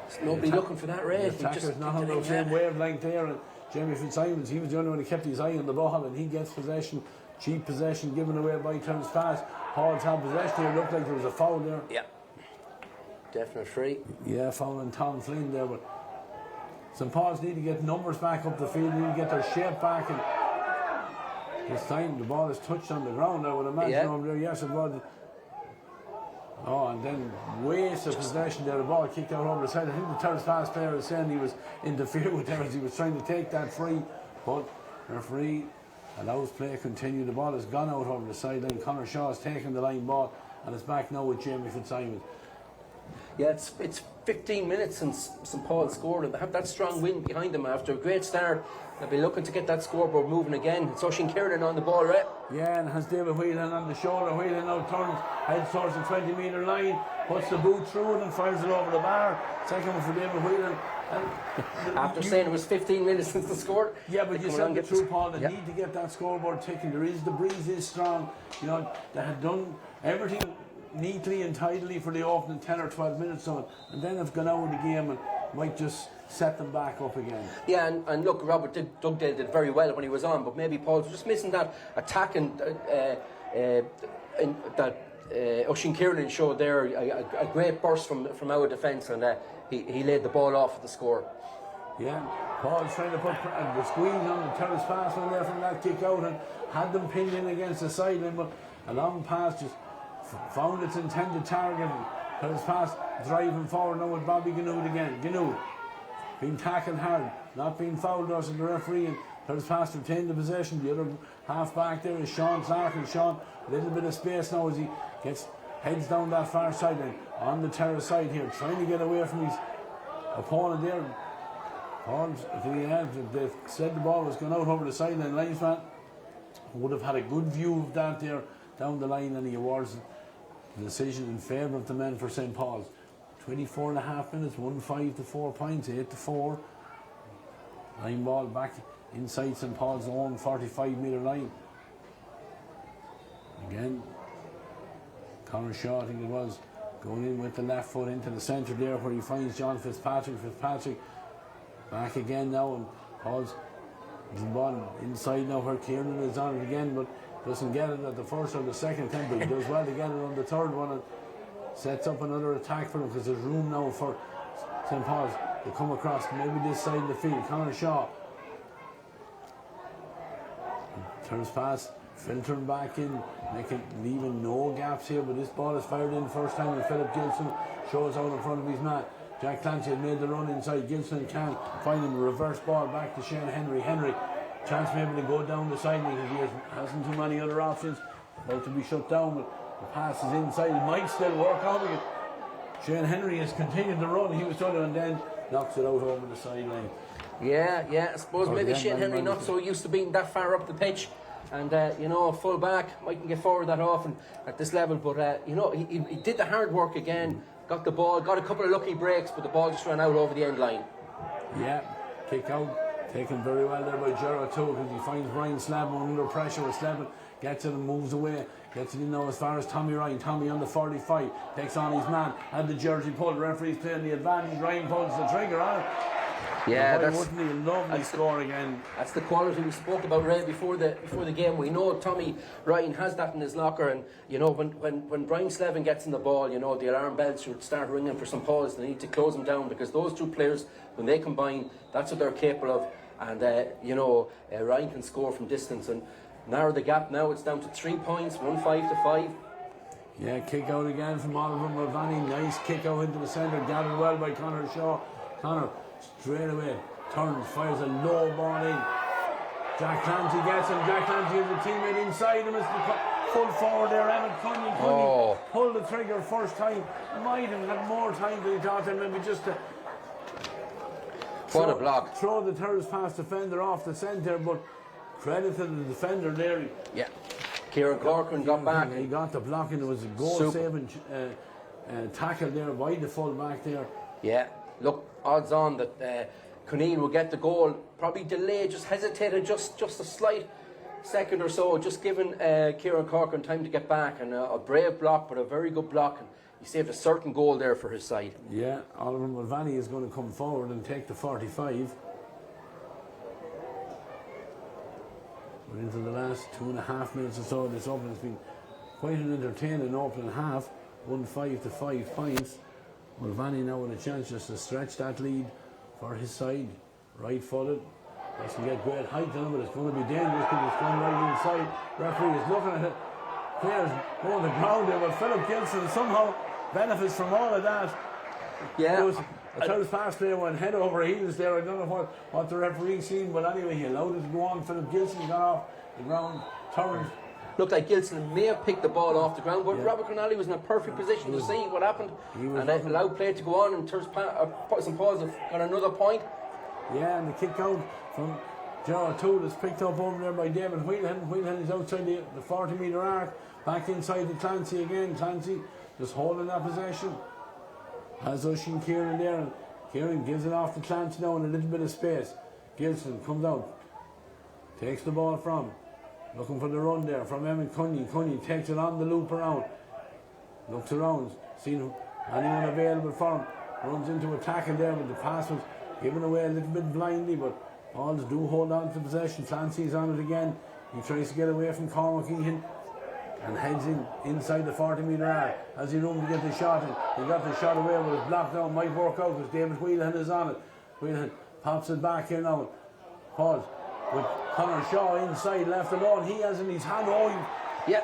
there's nobody looking for that race. The attacker's not on the same wavelength there. And Jamie Fitzsimons, he was the only one who kept his eye on the ball, and he gets possession. Cheap possession given away by Tyrrellspass. Paul's had possession here. Looked like there was a foul there. Yeah. Definite free. Yeah, fouling Tom Flynn there, but St Paul's need to get numbers back up the field, need to get their shape back, and this time the ball is touched on the ground, I would imagine, over there. Yes, it was. Oh, and then waste of possession there, the ball kicked out over the side. I think the Tyrrellspass player is saying he was interfering with them as he was trying to take that free, but referee allows play continue. The ball has gone out over the sideline. Conor Shaw has taken the line ball, and it's back now with Jamie Fitzsimons. Yeah, it's 15 minutes since St Paul scored, and they have that strong wind behind them after a great start. They'll be looking to get that scoreboard moving again. It's Oisín Kieran on the ball, right? Yeah, and has David Whelan on the shoulder. Whelan now turns, heads towards the 20-metre line, puts the boot through it and fires it over the bar. Second one for David Whelan. After saying it was 15 minutes since they scored. Yeah, but you said the true, Paul, they need to get that scoreboard ticking. The breeze is strong. You know, they had done everything neatly and tidily for the opening 10 or 12 minutes on, and then have gone out of the game and might just set them back up again. Yeah, and look, Dugdale did very well when he was on, but maybe Paul's just missing that attack and that Oisín Kieran showed there, a great burst from our defence, and he laid the ball off at the score. Yeah, Paul's trying to put the squeeze on the Tyrrellspass one there from that kick out and had them pinned in against the sideline, but a long pass just found its intended target. Tyrrellspass driving forward now with Bobby Ganoud again. Ganoud being tackled hard, not being fouled us in the referee, and Tyrrellspass retained the possession. The other half back there is Sean Clark, and Sean a little bit of space now as he heads down that far sideline on the Terrace side here, trying to get away from his opponent there. Paul, they said the ball was going out over the sideline. Linesman would have had a good view of that there down the line, and he awards the decision in favour of the men for St Paul's. 24.5 minutes, 1-5 to 4 points, 8 to 4. Line ball back inside St Paul's own 45-metre line. Again, Conor Shaw, I think it was, going in with the left foot into the centre there where he finds John Fitzpatrick. Fitzpatrick back again now, and Paul's ball inside now where Kieran is on it again, but doesn't get it at the first or the second attempt, but he does well to get it on the third one and sets up another attack for him, because there's room now for St Paul's to come across maybe this side of the field. Conor Shaw turns pass, filtering back in, leaving no gaps here, but this ball is fired in first time, and Philip Gilson shows out in front of his man. Jack Clancy had made the run inside. Gilson can't find him. A reverse ball back to Shane Henry. Henry, chance maybe to go down the sideline because he hasn't too many other options. About to be shut down, but the pass is inside. It might still work out again. Shane Henry has continued the run. He was told to, and then knocks it out over the sideline. Yeah, I suppose maybe Shane Henry not so used to being that far up the pitch. And, a full back mightn't get forward that often at this level. But, he did the hard work again. Got the ball, got a couple of lucky breaks, but the ball just ran out over the end line. Yeah, kick out, taken very well there by Gerard too, because he finds Brian Slabman under pressure with Slabman, gets it and moves away, gets it in now as far as Tommy Ryan. Tommy on the 45, takes on his man, had the jersey pulled, referee's playing the advantage, Ryan pulls the trigger on it. Yeah, that's a lovely score again. That's the quality we spoke about right before the game. We know Tommy Ryan has that in his locker, and when Brian Slevin gets in the ball, the alarm bells should start ringing for St Paul's. They need to close him down, because those two players, when they combine, that's what they're capable of. And Ryan can score from distance and narrow the gap. Now it's down to 3 points, 1-5 to 5. Yeah, kick out again from Oliver Mulvaney. Nice kick out into the centre, gathered well by Conor Shaw. Conor straight away turns, fires a low ball in. Jack Clancy gets him. Jack Clancy has a teammate inside him. It's the full forward there. Emmett Cunningham pulled the trigger first time. Might have had more time than he thought, and maybe just to what a block. Throw the Tyrrellspass defender off the centre, but credit to the defender there. Yeah, Kieran Corcoran got back. He got the block, and it was a goal-saving tackle there by the full back there. Yeah, look, odds on that Cuneen will get the goal. Probably delayed, just hesitated just a slight second or so, just giving Kieran Corcoran time to get back, and a brave block, but a very good block, and he saved a certain goal there for his side. Yeah, Oliver Mulvaney is going to come forward and take the 45. We're into the last 2.5 minutes or so of this opening. It's been quite an entertaining opening half. 1-5 to 5 points. Mulvaney now with a chance just to stretch that lead for his side. Right-footed. Doesn't get great height on him, but it's going to be dangerous because it's going right inside. Referee is looking at it. Players going to the ground there, but Philip Gilson somehow benefits from all of that. Yeah. A Tyrrellspass player went head over heels there. I don't know what the referee seen, but anyway, he allowed it to go on. Philip Gilson got off the ground, turned, looked like Gilson may have picked the ball off the ground, but Robert Connolly was in a perfect position to see what happened, and allowed play to go on, and St. Paul's have got another point. Yeah, and the kick out from Gerard Toole is picked up over there by David Wheelhen. Wheelhen is outside the 40-metre arc, back inside to Clancy again. Clancy just holding that possession. Has Oisin Kieran there, and Kieran gives it off to Clancy now in a little bit of space. Gilson comes out, takes the ball from, looking for the run there from Emmett Cunny. Cunny takes it on the loop around, looks around, seeing anyone available for him, runs into a tackle there, but the pass was given away a little bit blindly, but Pauls do hold on to possession. Clancy's on it again. He tries to get away from Cormac Egan and heads inside the 40-metre arc. Has he room to get the shot in? He got the shot away, but it's blocked down. Might work out because David Wheelhan is on it. Wheelhan pops it back here now. Paul with Conor Shaw inside, left alone. He has in his hand. Yeah,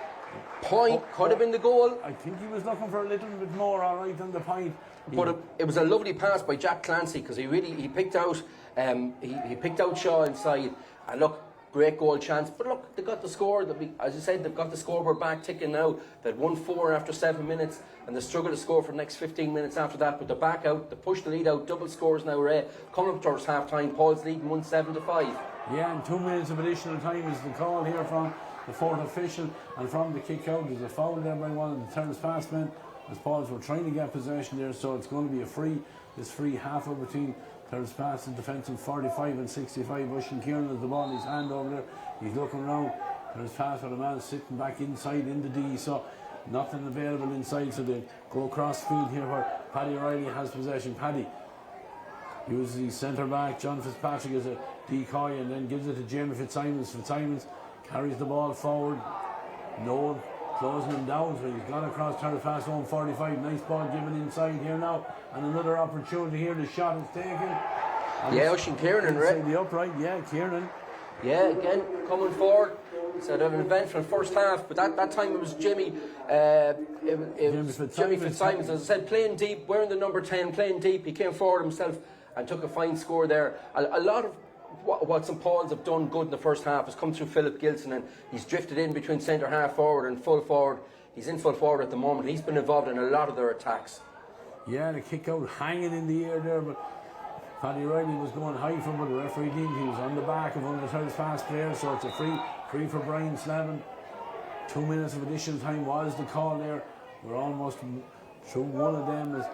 point could have been the goal. I think he was looking for a little bit more, all right, on the point. But it was a lovely pass by Jack Clancy, because he picked out he picked out Shaw inside, and look, great goal chance. But look, they got the score. As you said, they've got the scoreboard back ticking now. They'd won 4 after 7 minutes, and they struggled to score for the next 15 minutes after that. But they're back out. They push the lead out. Double scores now. Coming up towards half time. Paul's leading 1-7-5. Yeah, and 2 minutes of additional time is the call here from the fourth official, and from the kick out there's a foul there by one of the Tyrrellspass men as Pauls were trying to get possession there, so it's going to be a free. This free half over between Tyrrellspass and defensive 45 and 65. Oisin Kieran has the ball in his hand over there. He's looking around. Tyrrellspass with a man sitting back inside in the D, so nothing available inside, so they go across field here where Paddy O'Reilly has possession. Paddy uses his centre back John Fitzpatrick as a decoy, and then gives it to Jamie Fitzsimons. Fitzsimons carries the ball forward. Noel closing him down, so he's gone across Tyrrellspass home 45. Nice ball given inside here now, and another opportunity here. The shot is taken. Yeah, Oisin Kieran inside the upright. Yeah, Kieran. Yeah, again coming forward. It's an eventful first half, but that time it was Jimmy Fitzsimons, as I said, playing deep, wearing the number 10, playing deep. He came forward himself and took a fine score there. A lot of what St. Paul's have done good in the first half has come through Philip Gilson, and he's drifted in between centre half forward and full forward. He's in full forward at the moment. He's been involved in a lot of their attacks. Yeah, the kick out hanging in the air there, but Paddy Riley was going high from, but the referee deemed he was on the back of one of the Tyrrellspass players, so it's a free for Brian Slavin. 2 minutes of additional time was the call there. We're almost through one of them as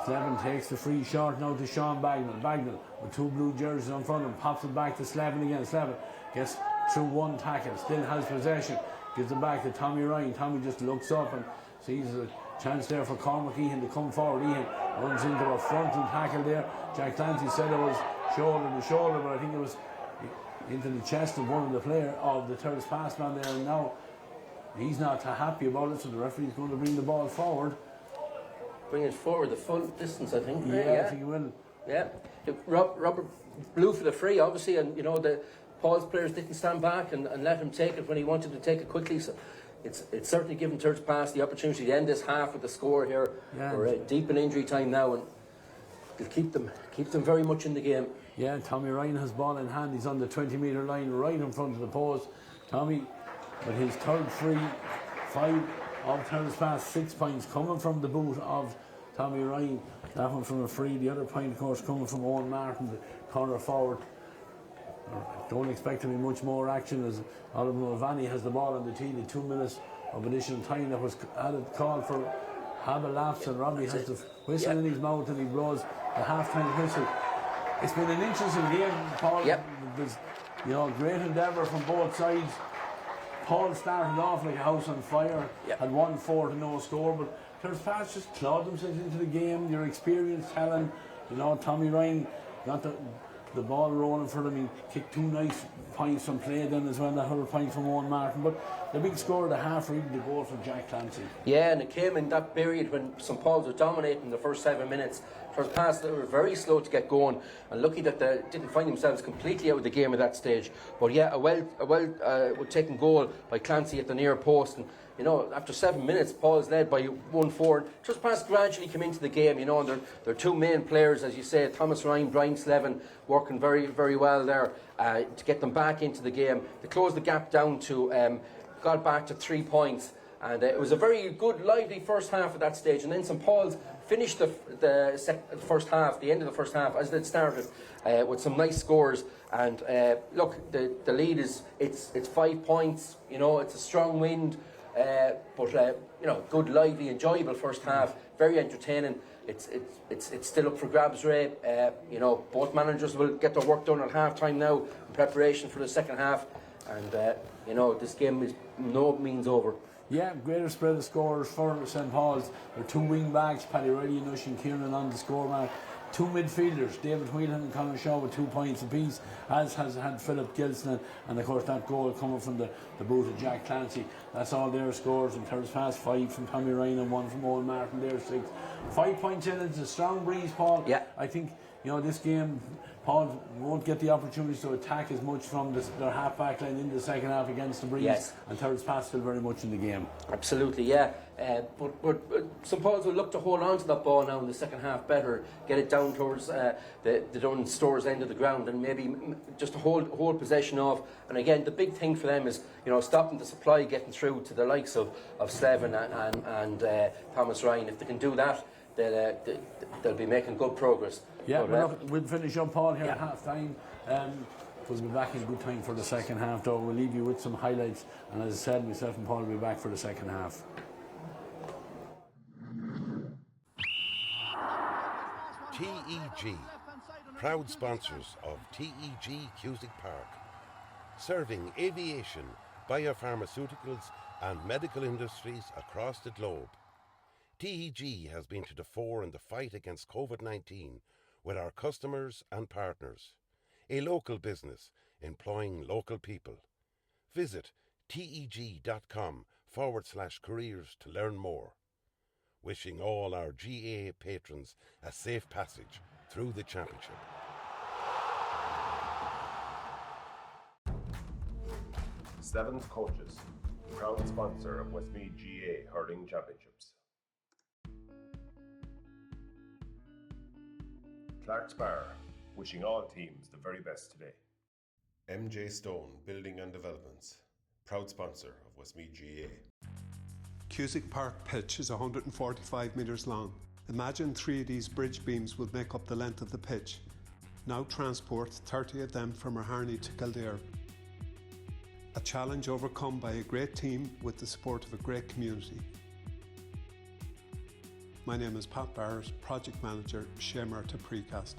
Slavin takes the free shot now to Sean Bagnall. Bagnall with 2 blue jerseys on front and pops it back to Slavin again. Slavin gets through one tackle, still has possession, gives it back to Tommy Ryan. Tommy just looks up and sees a chance there for Cormac Ehan to come forward. Ehan runs into a frontal tackle there. Jack Clancy said it was shoulder to shoulder, but I think it was into the chest of one of the player of the Tyrrellspass man there, and now he's not happy about it, so the referee's going to bring the ball forward. Bring it forward the full distance, I think. Yeah, I think he will. Yeah, Robert blew for the free, obviously, and you know the Paul's players didn't stand back and let him take it when he wanted to take it quickly. So it's certainly given Tyrrellspass the opportunity to end this half with the score here. Yeah. We're deep in injury time now, and it'll keep them very much in the game. Yeah, Tommy Ryan has ball in hand. He's on the 20-metre line right in front of the post. Tommy, with his third free, 5 of Tyrrellspass, 6 points coming from the boot of Tommy Ryan. That one from a free. The other point, of course, coming from Owen Martin, the corner forward. Don't expect to be much more action as Oliver Mulvaney has the ball on the tee. The 2 minutes of additional time that was added, called for, have a lapse, and Robbie has the whistle in his mouth and he blows the half-time whistle. It's been an interesting game, Paul. There's, great endeavour from both sides. Paul started off like a house on fire, had 1-4 to no score, but Tyrrellspass just clawed themselves into the game. Your experience telling, Tommy Ryan got the ball rolling for them. He kicked 2 nice points from play then as well, that 100 points from Owen Martin. But the big score of the half, really, the goal from Jack Clancy. Yeah, and it came in that period when St. Paul's were dominating the first 7 minutes. Tyrrellspass, they were very slow to get going, and lucky that they didn't find themselves completely out of the game at that stage. But yeah, a well taken goal by Clancy at the near post, and after 7 minutes, Paul's led by 1-4. Tyrrellspass gradually came into the game, and their 2 main players, as you say, Thomas Ryan, Brian Slevin, working very, very well there to get them back into the game. They closed the gap down to got back to 3 points. And it was a very good, lively first half at that stage. And then St. Paul's finished the first half, the end of the first half, as it started, with some nice scores. And look, the lead is it's 5 points. You know, it's a strong wind, but you know, good, lively, enjoyable first half. Very entertaining. It's still up for grabs, Ray. You know, both managers will get their work done at half time now in preparation for the second half. And you know, this game is no means over. Yeah, greater spread of scorers for St. Paul's. There are 2 wing backs, Paddy Riley and Ushin Kieran on the score mark. 2 midfielders, David Whelan and Conor Shaw with 2 points apiece, as has had Philip Gilson, and of course that goal coming from the boot of Jack Clancy. That's all their scores. And Tyrrellspass 5 from Tommy Ryan and 1 from Owen Martin. There 6. 5 points in. It's a strong breeze, Paul. Yeah. I think, you know, this game, Paul won't get the opportunities to attack as much from their half back line in the second half against the breeze. Yes. And Tyrrellspass still very much in the game. Absolutely, yeah. But St. Paul's will look to hold on to that ball now in the second half better, get it down towards the Dun Stores end of the ground, and maybe just hold possession of. And again, the big thing for them is, you know, stopping the supply getting through to the likes of Slevin and Thomas Ryan. If they can do that, they'll be making good progress. Yeah, but, we'll finish up, Paul, here at half time. We'll be back in good time for the second half, though. We'll leave you with some highlights, and as I said, myself and Paul will be back for the second half. TEG, proud sponsors of TEG Cusick Park, serving aviation, biopharmaceuticals and medical industries across the globe. TEG has been to the fore in the fight against COVID-19 with our customers and partners. A local business employing local people. Visit teg.com/careers to learn more. Wishing all our GAA patrons a safe passage through the championship. Seventh Coaches, proud sponsor of Westmeath GAA Hurling Championships. Clark's Bar, wishing all teams the very best today. MJ Stone Building and Developments, proud sponsor of Westmeath GAA. Cusick Park pitch is 145 metres long. Imagine 3 of these bridge beams would make up the length of the pitch. Now transport 30 of them from Harney to Kildare. A challenge overcome by a great team with the support of a great community. My name is Pat Barrett, Project Manager, Shamarta Precast.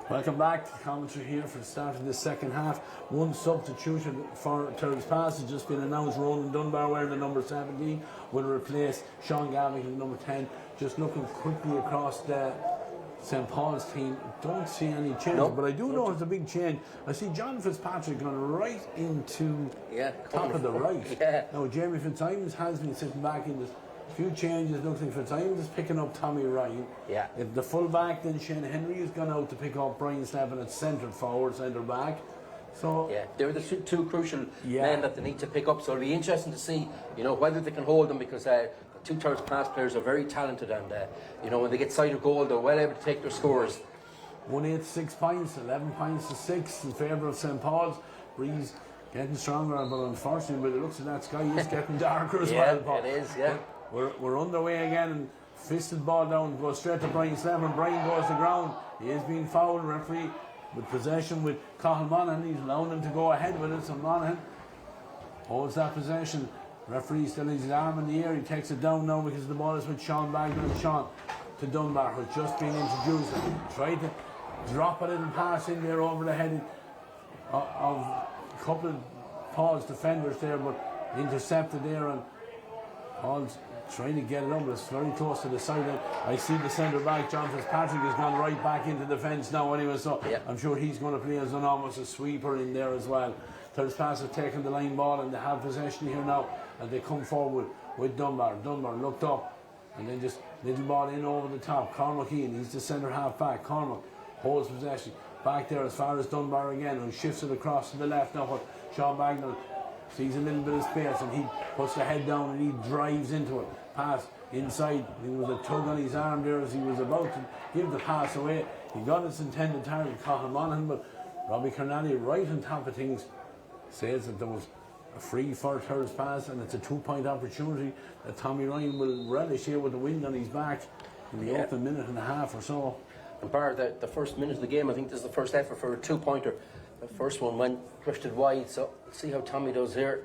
Welcome back to commentary here for the start of this second half. One substitution for Tyrrellspass has just been announced. Ronan Dunbar wearing the number 17 will replace Sean Gavin in the number 10. Just looking quickly across the St. Paul's team, don't see any change, but I do know it's a big change. I see John Fitzpatrick going right into top of the right. Now Jamie Fitzsimons has been sitting back in this. Few changes. Looks like Fitzsimons is picking up Tommy Ryan. If the full back, then Shane Henry has gone out to pick up Brian Slevin at centre forward, centre back. So they're the two crucial men that they need to pick up. So it'll be interesting to see, whether they can hold them, because two Tyrrellspass players are very talented, and when they get sight of goal, they're well able to take their scores. 1-8 6 points, 11 points to 6 in favour of St. Paul's. Breeze getting stronger, but unfortunately, with the looks of that sky, is getting darker as well. It is. We're underway again, and fisted ball down, goes straight to Brian Slevin. Brian goes to ground. He is being fouled. Referee with possession with Cathal Monaghan. He's allowing him to go ahead with it. So Monaghan holds that possession. Referee still has his arm in the air. He takes it down now because the ball is with Sean Bagner, and Sean to Dunbar, who's just been introduced. Tried to drop a little pass in there over the head of a couple of Paul's defenders there, but intercepted there, and Paul's trying to get it up, but it's very close to the sideline. I see the centre back, John Fitzpatrick, has gone right back into the fence now anyway, so I'm sure he's going to play as almost a sweeper in there as well. Tyrrellspass have taken the line ball, and they have possession here now, and they come forward with Dunbar. Dunbar looked up, and then just little ball in over the top. Cormac Ian, he's the centre half back. Cormac holds possession back there as far as Dunbar again, who shifts it across to the left now, but Sean Bagnall sees a little bit of space, and he puts the head down and he drives into it. Pass inside. There was a tug on his arm there as he was about to give the pass away. He got his intended target, Cathal Monaghan, but Robbie Kernally, right on top of things, says that there was a free for Tyrrellspass, and it's a 2-point opportunity that Tommy Ryan will relish here with the wind on his back in the open minute and a half or so. And bar the first minute of the game, I think this is the first effort for a 2-pointer. The first one went drifted wide, so let's see how Tommy does here.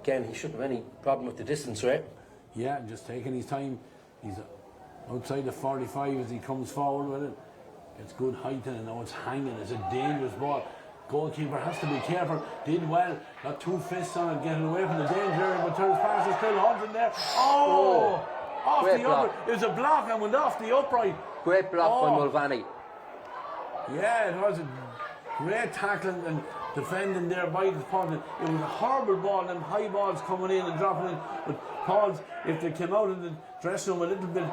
Again, he shouldn't have any problem with the distance, right? Yeah, just taking his time. He's outside the 45 as he comes forward with it. It's good height, and now it's hanging. It's a dangerous ball. Goalkeeper has to be careful. Did well. Got 2 fists on it, getting away from the danger area, but Tyrrellspass is still hunting there. Off the upright. It was a block and went off the upright. Great block by Mulvaney. Yeah, it was a great tackling and defending there by the Paul. It was a horrible ball, and high balls coming in and dropping in. But Paul's, if they came out of the dressing room a little bit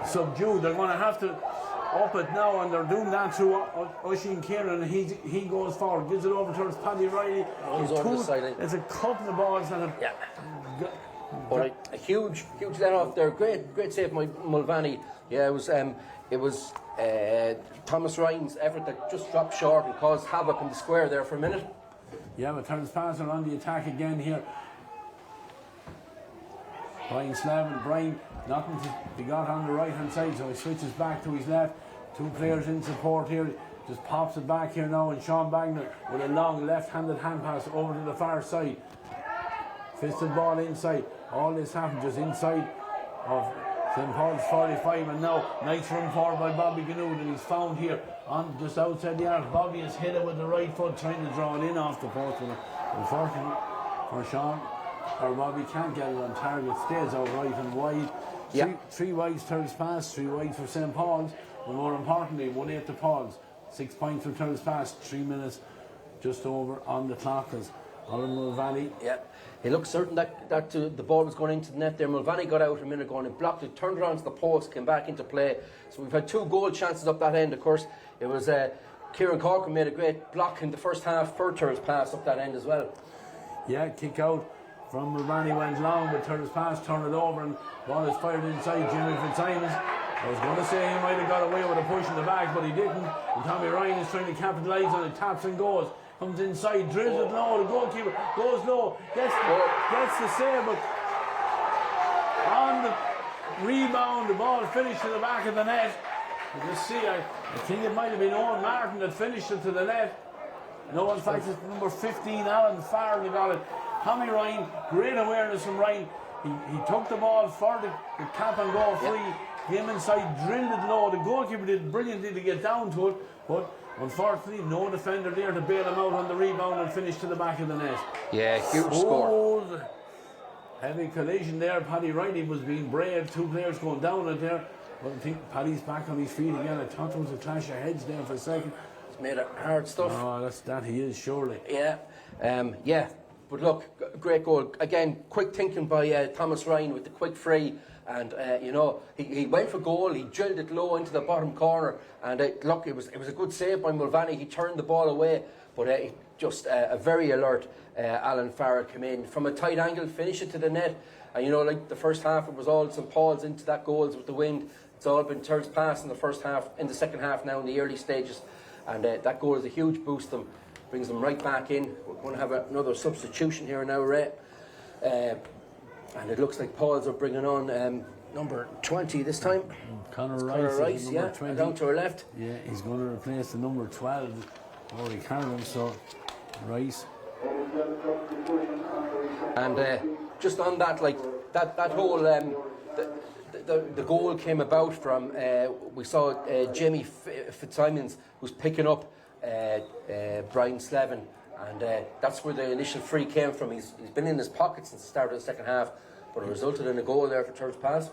subdued, they're going to have to up it now, and they're doing that through Oisin Kieran, and he goes forward, gives it over towards Paddy Riley. There's a couple of balls that have but a huge let off there. Great save by Mulvaney. Yeah, it was Thomas Ryan's effort that just dropped short and caused havoc in the square there for a minute. Yeah, but Tyrrellspass are on the attack again here. Brian Slevin, nothing he got on the right hand side, so he switches back to his left. 2 players in support here. Just pops it back here now, and Sean Bagnall with a long left-handed hand pass over to the far side. Fisted ball inside. All this happened just inside of St. Paul's 45, and now nice run forward by Bobby Ganood, and he's found here on just outside the arc. Bobby has hit it with the right foot, trying to draw it in off the post. Unfortunately for Sean, or Bobby can't get it on target, stays out right and wide. Three wides Tyrrellspass, 3 wides for St. Paul's, but more importantly, 1-8 to Paul's. 6 points for Tyrrellspass, 3 minutes just over on the clock as Alan Mulvaney. Yeah, he looked certain that the ball was going into the net there. Mulvaney got out a minute ago and he blocked it, turned around to the post, came back into play. So we've had 2 goal chances up that end. Of course, it was Kieran Corcoran made a great block in the first half for Tyrrellspass up that end as well. Yeah, kick out from Mulvaney went long, but Tyrrellspass turned it over, and ball is fired inside. Jimmy Fitzsimons, I was going to say he might have got away with a push in the back, but he didn't. And Tommy Ryan is trying to capitalise on it, taps and goes. Comes inside, drills it low, the goalkeeper goes low, gets the save, but on the rebound, the ball finished to the back of the net. You just see, I think it might have been Owen Martin that finished it to the net. No, in fact, it's number 15, Alan Farrell, got it. Tommy Ryan, great awareness from Ryan. He took the ball for the cap and go free. came inside, drilled it low. The goalkeeper did brilliantly to get down to it, but unfortunately, no defender there to bail him out on the rebound and finish to the back of the net. Yeah, huge score. Heavy collision there. Paddy Riley was being brave. Two players going down it there. But I think Paddy's back on his feet again. I thought there was a clash of heads there for a second. It's made it hard stuff. Oh, that's that he is, surely. Yeah. Yeah. But look, great goal. Again, quick thinking by Thomas Ryan with the quick free. And, you know, he went for goal. He drilled it low into the bottom corner. And, look, it was a good save by Mulvaney. He turned the ball away. But just a very alert Alan Farrell came in. From a tight angle, finish it to the net. And, you know, like the first half, it was all St. Paul's into that goals with the wind. It's all been Tyrrellspass in the first half, in the second half now in the early stages. And that goal is a huge boost to them. Brings them right back in. We're going to have another substitution here now, Ray. And it looks like Paul's are bringing on number 20 this time. Conor Rice, yeah, 20. down to our left. Yeah, he's going to replace the number 12, Rory Carroll, so Rice. And just on that, like that whole the goal came about from we saw Jamie Fitzsimons who's picking up Brian Slevin, and that's where the initial free came from. He's been in his pocket since the start of the second half, but it resulted in a goal there for Tyrrellspass.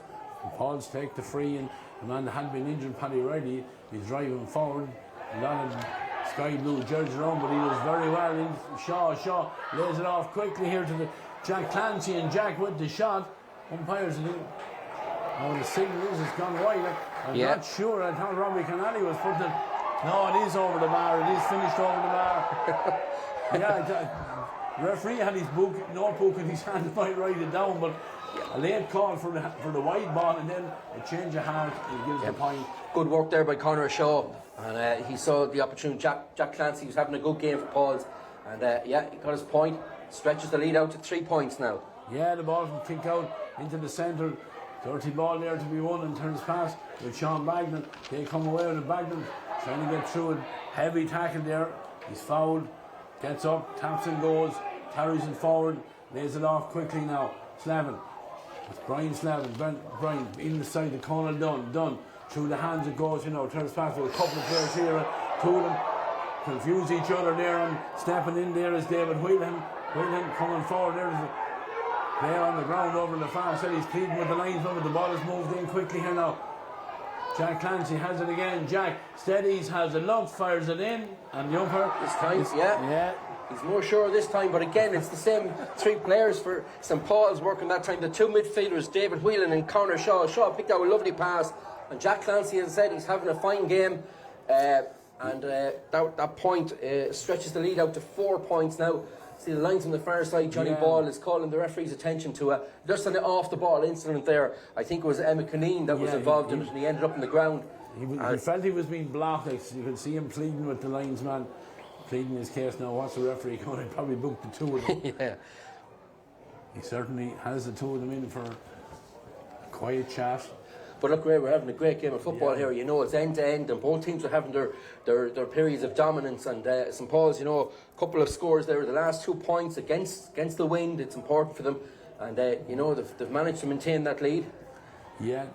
Paul's take the free, and the man that had been injured, Paddy Riley, he's driving forward. A lot of sky blue jerseys around, but he does very well. And Shaw lays it off quickly here to the Jack Clancy, and Jack with the shot. Umpires, the signal is it's gone wide. I'm not sure. I thought Robbie Canali was putting it. No, it is over the bar. It is finished over the bar. Yeah, the referee had his notebook in his hand, might write it down, but a late call for the wide ball, and then a change of heart, and gives the point. Good work there by Conor Shaw, and he saw the opportunity. Jack Clancy was having a good game for Paul's, and he got his point. Stretches the lead out to 3 points now. Yeah, the ball can kick out into the centre. Dirty ball there to be won, and Tyrrellspass with Sean Bagnan. They come away with Bagnan trying to get through it. Heavy tackle there. He's fouled. Gets up, taps and goes. Carries it forward. Lays it off quickly now. Slavin. It's Brian Slavin. Brian inside the corner. Done. Through the hands it goes. You know, Tyrrellspass with a couple of players here. Two of them confuse each other there, and stepping in there is David Whelan. Whelan coming forward. There's a player on the ground over in the far side. He's pleading with the linesman, but the ball is moved in quickly here now. Jack Clancy has it again. Jack steadies, has a look, fires it in, and the umpire this time, yeah. He's more sure this time, but again, it's the same three players for St. Paul's working that time. The two midfielders, David Whelan and Conor Shaw. Shaw picked out a lovely pass, and Jack Clancy, as I said, he's having a fine game. And that point stretches the lead out to 4 points now. See the lines on the far side. Johnny Ball is calling the referee's attention to just an off the ball incident there. I think it was Emma Caneen that was involved in it, and he ended up on the ground. He felt he was being blocked. You could see him pleading with the linesman, pleading his case. Now, what's the referee going to probably book the two of them? Yeah. He certainly has the two of them in for a quiet chat. But look, Ray, we're having a great game of football here. You know, it's end to end, and both teams are having their periods of dominance. And St. Paul's, you know, a couple of scores there. The last 2 points against the wind, it's important for them. And you know, they've managed to maintain that lead. Yeah,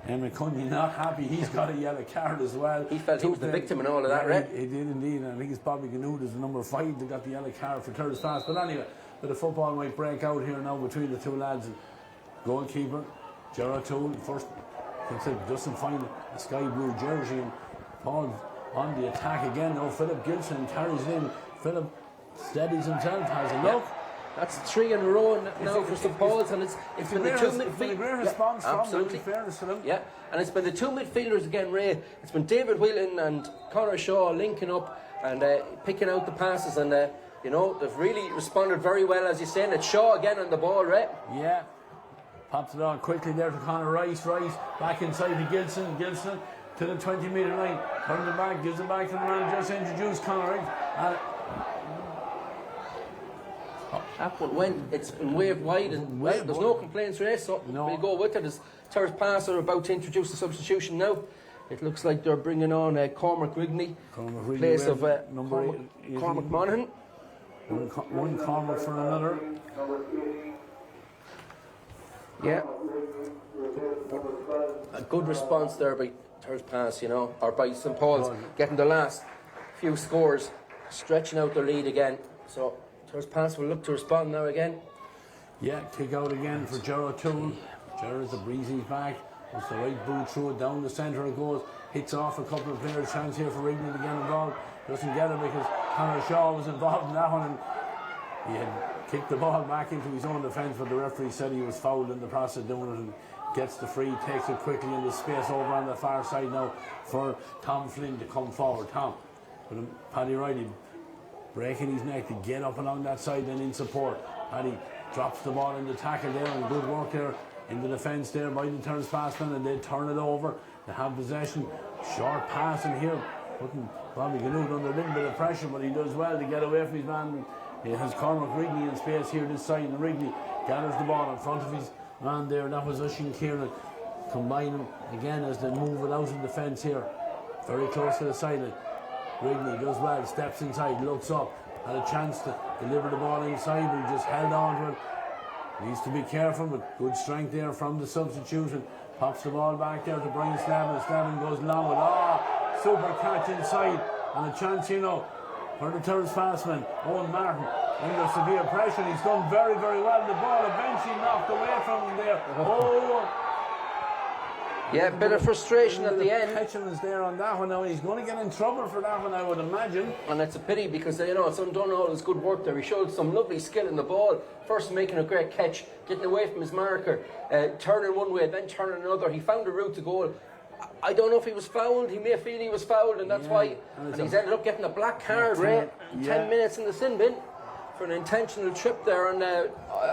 and McCundy not happy. He's got a yellow card as well. He felt he was the victim in all of that, right? He did indeed. And I think it's Bobby Ganood is the number 5 that got the yellow card for Tyrrellspass. But anyway, the football might break out here now between the two lads. Goalkeeper Gerard Toole first. Doesn't find a sky blue jersey, and Paul on the attack again. Now Philip Gilson carries it in. Philip steadies himself, has a look. That's 3 in a row now for St. Paul's, and it's been the two midfielders. It's been a great response from them, in fairness to them. Yeah, and it's been the two midfielders again, Ray. It's been David Whelan and Conor Shaw linking up and picking out the passes, and you know, they've really responded very well, as you're saying. It's Shaw again on the ball, Ray. Yeah. Pops it on quickly there to Conor Rice. Back inside to Gilson. Gilson to the 20-metre line. Turns it back, gives it back to the man just introduced, Conor Rice. That one went, it's been waved wide, and there's no complaints, Ray, so we'll go with it. As Tyrrellspass are about to introduce the substitution now. It looks like they're bringing on Cormac Rigney in place of Cormac Monaghan. One Cormac for another. good response there by Tyrrellspass, you know, or by St. Paul's, getting the last few scores, stretching out their lead again. So Tyrrellspass will look to respond now again. Yeah, kick out again for Gerard Toole. Gerard's the breezy's back. It's the right boot through it down the centre it goes. Hits off a couple of players. Chance here for Rigney to get involved. Doesn't get it because Conor Shaw was involved in that one, and he had kicked the ball back into his own defence, but the referee said he was fouled in the process of doing it, and gets the free, takes it quickly into space over on the far side now for Tom Flynn to come forward. Tom, with Paddy Riley breaking his neck to get up along that side and in support. Paddy drops the ball in the tackle there, and good work there in the defence there by the Tyrrellspassmen, and they turn it over. They have possession. Short pass in here, putting Bobby Ganoot under a little bit of pressure, but he does well to get away from his man. He has Cormac Rigney in space here this side, and Rigney gathers the ball in front of his man there. That was Oisín Kieran combining again as they move it out in defence here, very close to the sideline. Rigney does well, steps inside, looks up, had a chance to deliver the ball inside, but he just held on to it. Needs to be careful, but good strength there from the substitution. Pops the ball back there to Brian Slavin. Slavin goes long with super catch inside, and a chance, you know, for the Tyrrellspassman. Owen Martin under severe pressure. He's done very, very well. The ball eventually knocked away from him there. Yeah, bit of frustration at the end. Ketchum is there on that one now. He's going to get in trouble for that one, I would imagine. And it's a pity because, you know, some done all his good work there. He showed some lovely skill in the ball. First making a great catch, getting away from his marker, turning one way, then turning another. He found a route to goal. I don't know if he was fouled. He may feel he was fouled, and that's why. And he's ended up getting a black card, Ray. 10 minutes in the sin bin for an intentional trip there on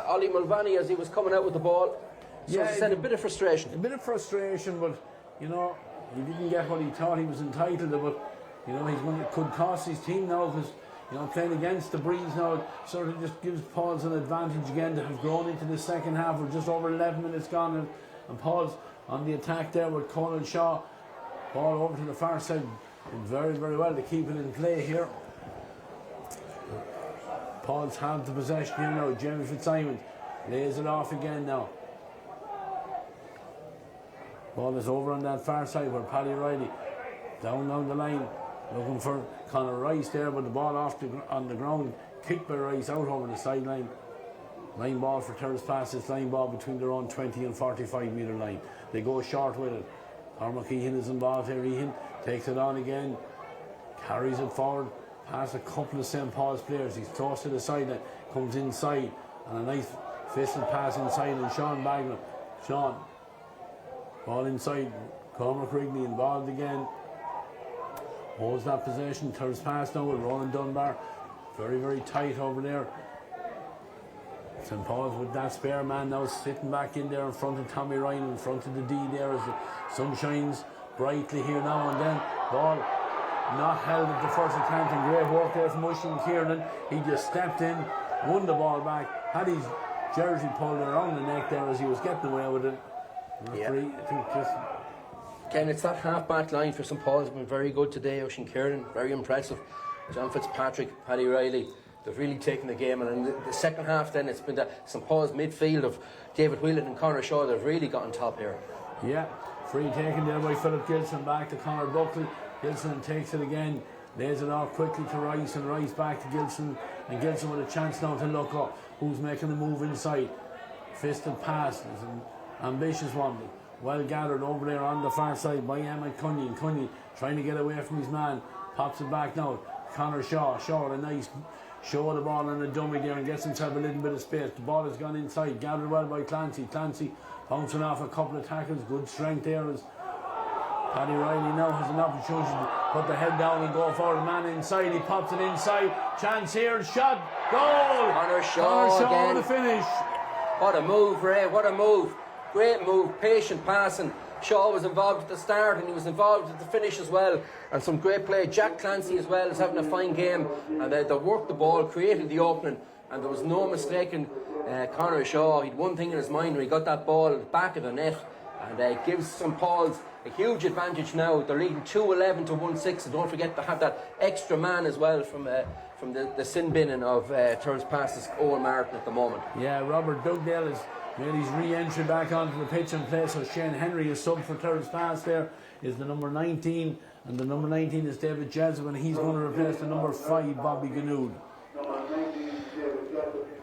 Ollie Mulvaney as he was coming out with the ball. So as I said, a bit of frustration. A bit of frustration, but, you know, he didn't get what he thought he was entitled to, but, you know, it could cost his team now because, you know, playing against the breeze now sort of just gives Paul's an advantage again to have grown into the second half. We're just over 11 minutes gone, and Paul's on the attack there with Conan Shaw. Ball over to the far side. Did very, very well to keep it in play here. Paul's had the possession here now. Jeremy Fitzsimons lays it off again now. Ball is over on that far side where Paddy Riley down the line looking for Conor Rice there, but the ball on the ground, kicked by Rice out over the sideline. Line ball for Tyrrellspass. It's line ball between their own 20 and 45 metre line. They go short with it. Cormac Ehan is involved here. Ehan takes it on again, carries it forward past a couple of St. Paul's players. He's close to the sideline, comes inside, and a nice fisted pass inside, and Sean Bagman. Sean, ball inside. Cormac Rigney involved again. Holds that possession. Tyrrellspass now with Ronan Dunbar. Very, very tight over there. St. Paul's with that spare man now sitting back in there in front of Tommy Ryan, in front of the D there as the sun shines brightly here now and then. Ball not held at the first attempt, and great work there from Oisín Kieran. He just stepped in, won the ball back, had his jersey pulled around the neck there as he was getting away with it. Referee, I think just... Again, it's that half-back line for St. Paul's has been very good today. Oisín Kieran, very impressive. John Fitzpatrick, Paddy Riley, they've really taken the game. And in the second half then, it's been the St. Paul's midfield of David Whelan and Conor Shaw. They've really got on top here. Yeah, free taken there by Philip Gilson, back to Conor Buckley. Gilson takes it again, lays it off quickly to Rice, and Rice back to Gilson, and Gilson with a chance now to look up. Who's making the move inside? Fisted pass, it's an ambitious one, well gathered over there on the far side by Emmet Cunningham. Cunningham trying to get away from his man, pops it back now. Conor Shaw, with a nice show of the ball on a dummy there and gets himself a little bit of space. The ball has gone inside, gathered well by Clancy. Clancy bouncing off a couple of tackles, good strength there as Paddy Riley now has an opportunity to put the head down and go for the man inside. He pops it inside. Chance here, shot, goal! Conor Shaw again. The finish. What a move, Ray, what a move. Great move, patient passing. Shaw was involved at the start and he was involved at the finish as well. And some great play. Jack Clancy as well is having a fine game. And they worked the ball, created the opening, and there was no mistaking Conor Shaw. He'd one thing in his mind when he got that ball at the back of the net, and gives St. Paul's a huge advantage now. They're leading 2-11 to 1-6, and don't forget to have that extra man as well from the sin binning of Tyrrellspass's Owen Martin at the moment. Yeah, Robert Dugdale is made his re-entry back onto the pitch and play. So Shane Henry is sub for Tyrrellspass there, is the number 19, and the number 19 is David Jessup, and he's going to replace the number 5, Bobby Ganood.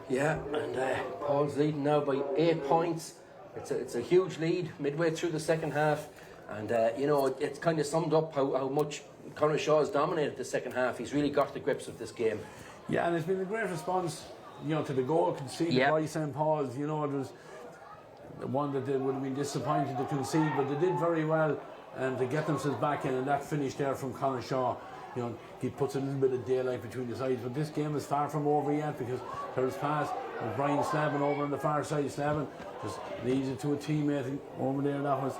Yeah, and Paul's leading now by 8 points. It's a huge lead midway through the second half, and you know, it's kind of summed up how much Conor Shaw has dominated the second half. He's really got the grips of this game. Yeah, and it's been a great response, you know, to the goal conceded by St. Paul's. You know, it was the one that they would have been disappointed to concede, but they did very well to get themselves back in, and that finish there from Conor Shaw, you know, he puts a little bit of daylight between the sides. But this game is far from over yet, because Tyrrellspass with Brian Slavin over on the far side. Slavin just leads it to a teammate over there. That was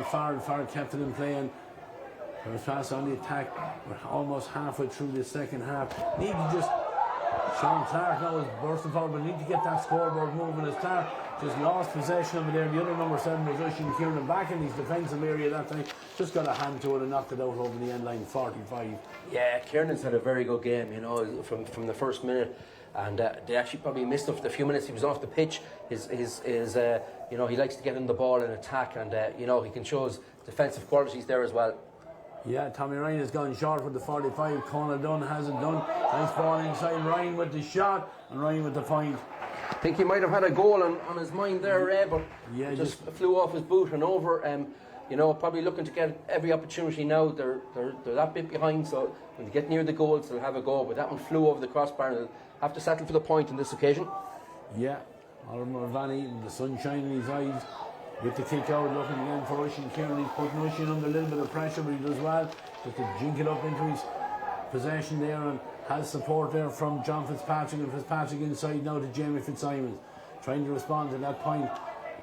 Farrell kept it in play, and Tyrrellspass on the attack. We're almost halfway through the second half. Need to just, Sean Clark now is bursting forward, but need to get that scoreboard moving, as Clark just lost possession of it there. The other number 7 was Oisin Kieran back in his defensive area that time. Just got a hand to it and knocked it out over the end line, 45. Yeah, Kieran's had a very good game, you know, from the first minute. And they actually probably missed him for the few minutes he was off the pitch. His you know, he likes to get in the ball and attack, and you know, he can show his defensive qualities there as well. Yeah, Tommy Ryan has gone short with the 45. Conor Dunn hasn't done. Nice ball inside. Ryan with the shot, and Ryan with the point. I think he might have had a goal on his mind there, Ray, but yeah, just flew off his boot and over. You know, probably looking to get every opportunity now. They're that bit behind, so when they get near the goals, they'll have a go. But that one flew over the crossbar, and they'll have to settle for the point on this occasion. Yeah, Oliver Mulvaney, the sunshine in his eyes, with the kick out, looking again for Oisin Kieran. He's putting Oisin under a little bit of pressure, but he does well just to jink it up into his possession there, and has support there from John Fitzpatrick, and Fitzpatrick inside now to Jamie Fitzsimons, trying to respond to that point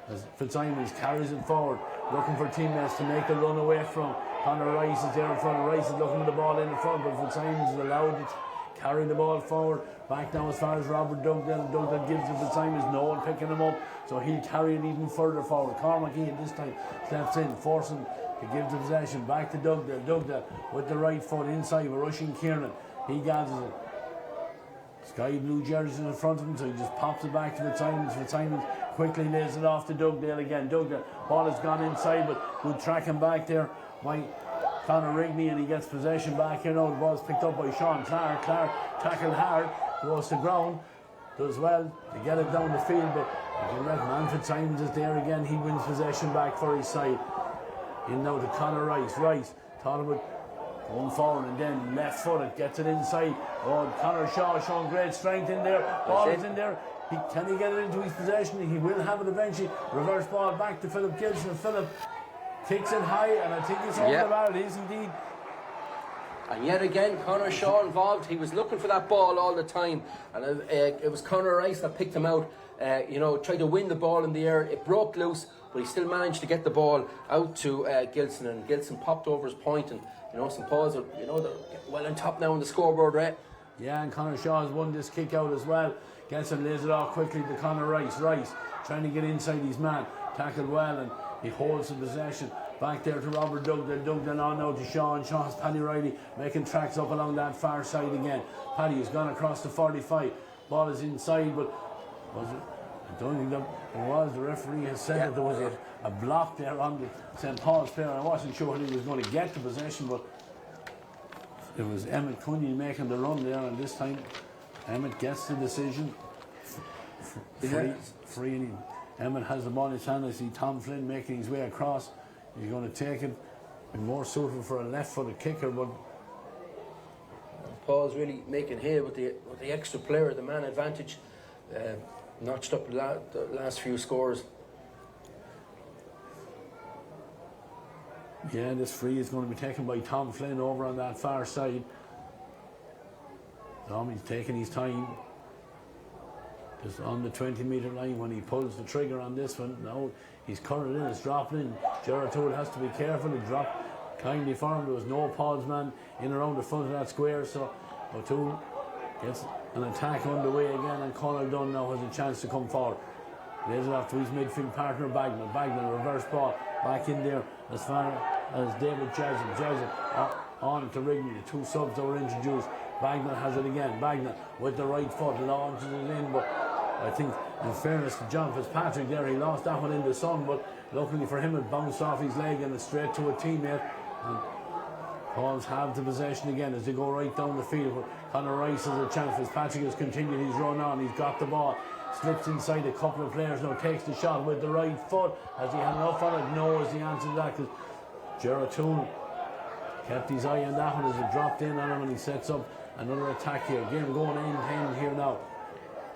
as Fitzsimons carries it forward, looking for teammates to make the run away from. Conor Rice is there in front. Rice is looking at the ball in the front, but Fitzsimons is allowed to carry the ball forward. Back now as far as Robert Dugdale. Dugdale gives it to Fitzsimons, no one picking him up, so he'll carry it even further forward. Cormac Ian this time steps in, forcing to give the possession back to Dugdale. Dugdale with the right foot inside with Rushing Kieran. He gathers it. Sky blue jerseys in front of him, so he just pops it back to Fitzsimons. Fitzsimons quickly lays it off to Dugdale again. Dugdale, ball has gone inside, but good tracking back there by Conor Rigney, and he gets possession back here now. The ball's picked up by Sean Clark. Clark tackled hard, goes to ground, does well to get it down the field, but man Fitzsimons is there again. He wins possession back for his side. In now to Conor Rice. Rice thought about going forward and then left footed, gets it inside. Oh, Conor Shaw showing great strength in there. Ball is in there. Can he get it into his possession? He will have it eventually. Reverse ball back to Philip Gilson. Philip kicks it high, and I think it's over the bar. It is indeed. And yet again, Conor Shaw involved. He was looking for that ball all the time, and it was Conor Rice that picked him out. You know, tried to win the ball in the air. It broke loose, but he still managed to get the ball out to Gilson, and Gilson popped over his point, and you know, St. Paul's are, you know, they're well on top now on the scoreboard, right? Yeah, and Conor Shaw has won this kick out as well. Gilson lays it off quickly to Conor Rice. Rice trying to get inside his man, tackled well, and he holds the possession. Back there to Robert Dugdale. Dugdale on now to Sean. Sean's Paddy Riley making tracks up along that far side again. Paddy has gone across the 45. Ball is inside, but was it? I don't think that it was. The referee has said that there was a block there on the St. Paul's player. I wasn't sure when he was going to get the possession, but it was Emmett Cunningham making the run there, and this time Emmett gets the decision. Free, and Emmett has the ball in his hand. I see Tom Flynn making his way across. He's going to take it. Be more suitable for a left-footed kicker, but Paul's really making hay with the extra player, the man advantage. Notched up the last few scores. Yeah, this free is going to be taken by Tom Flynn over on that far side. He's taking his time. Just on the 20-metre line when he pulls the trigger on this one. Now he's cut it in, it's dropped in. Gerard Toole has to be careful. He dropped kindly for him. There was no Paul's man in around the front of that square, so O'Toole gets an attack underway again, and Conor Dunn now has a chance to come forward. Lays it off to his midfield partner Bagman. Bagman, reverse ball back in there as far as David Jessup. Jessup on to Rigney. The two subs that were introduced. Bagman has it again. Bagman with the right foot launches it in, but I think In fairness to John Fitzpatrick there, he lost that one in the sun, but luckily for him it bounced off his leg and it's straight to a teammate. And Pauls have the possession again as they go right down the field. But Conor Rice has a chance. Fitzpatrick has continued his run on. He's got the ball. Slips inside a couple of players now. Takes the shot with the right foot. Has he had enough on it? No is the answer to that, because Gerard Toole kept his eye on that one as it dropped in on him, and he sets up another attack here. Again going end-to-end here now.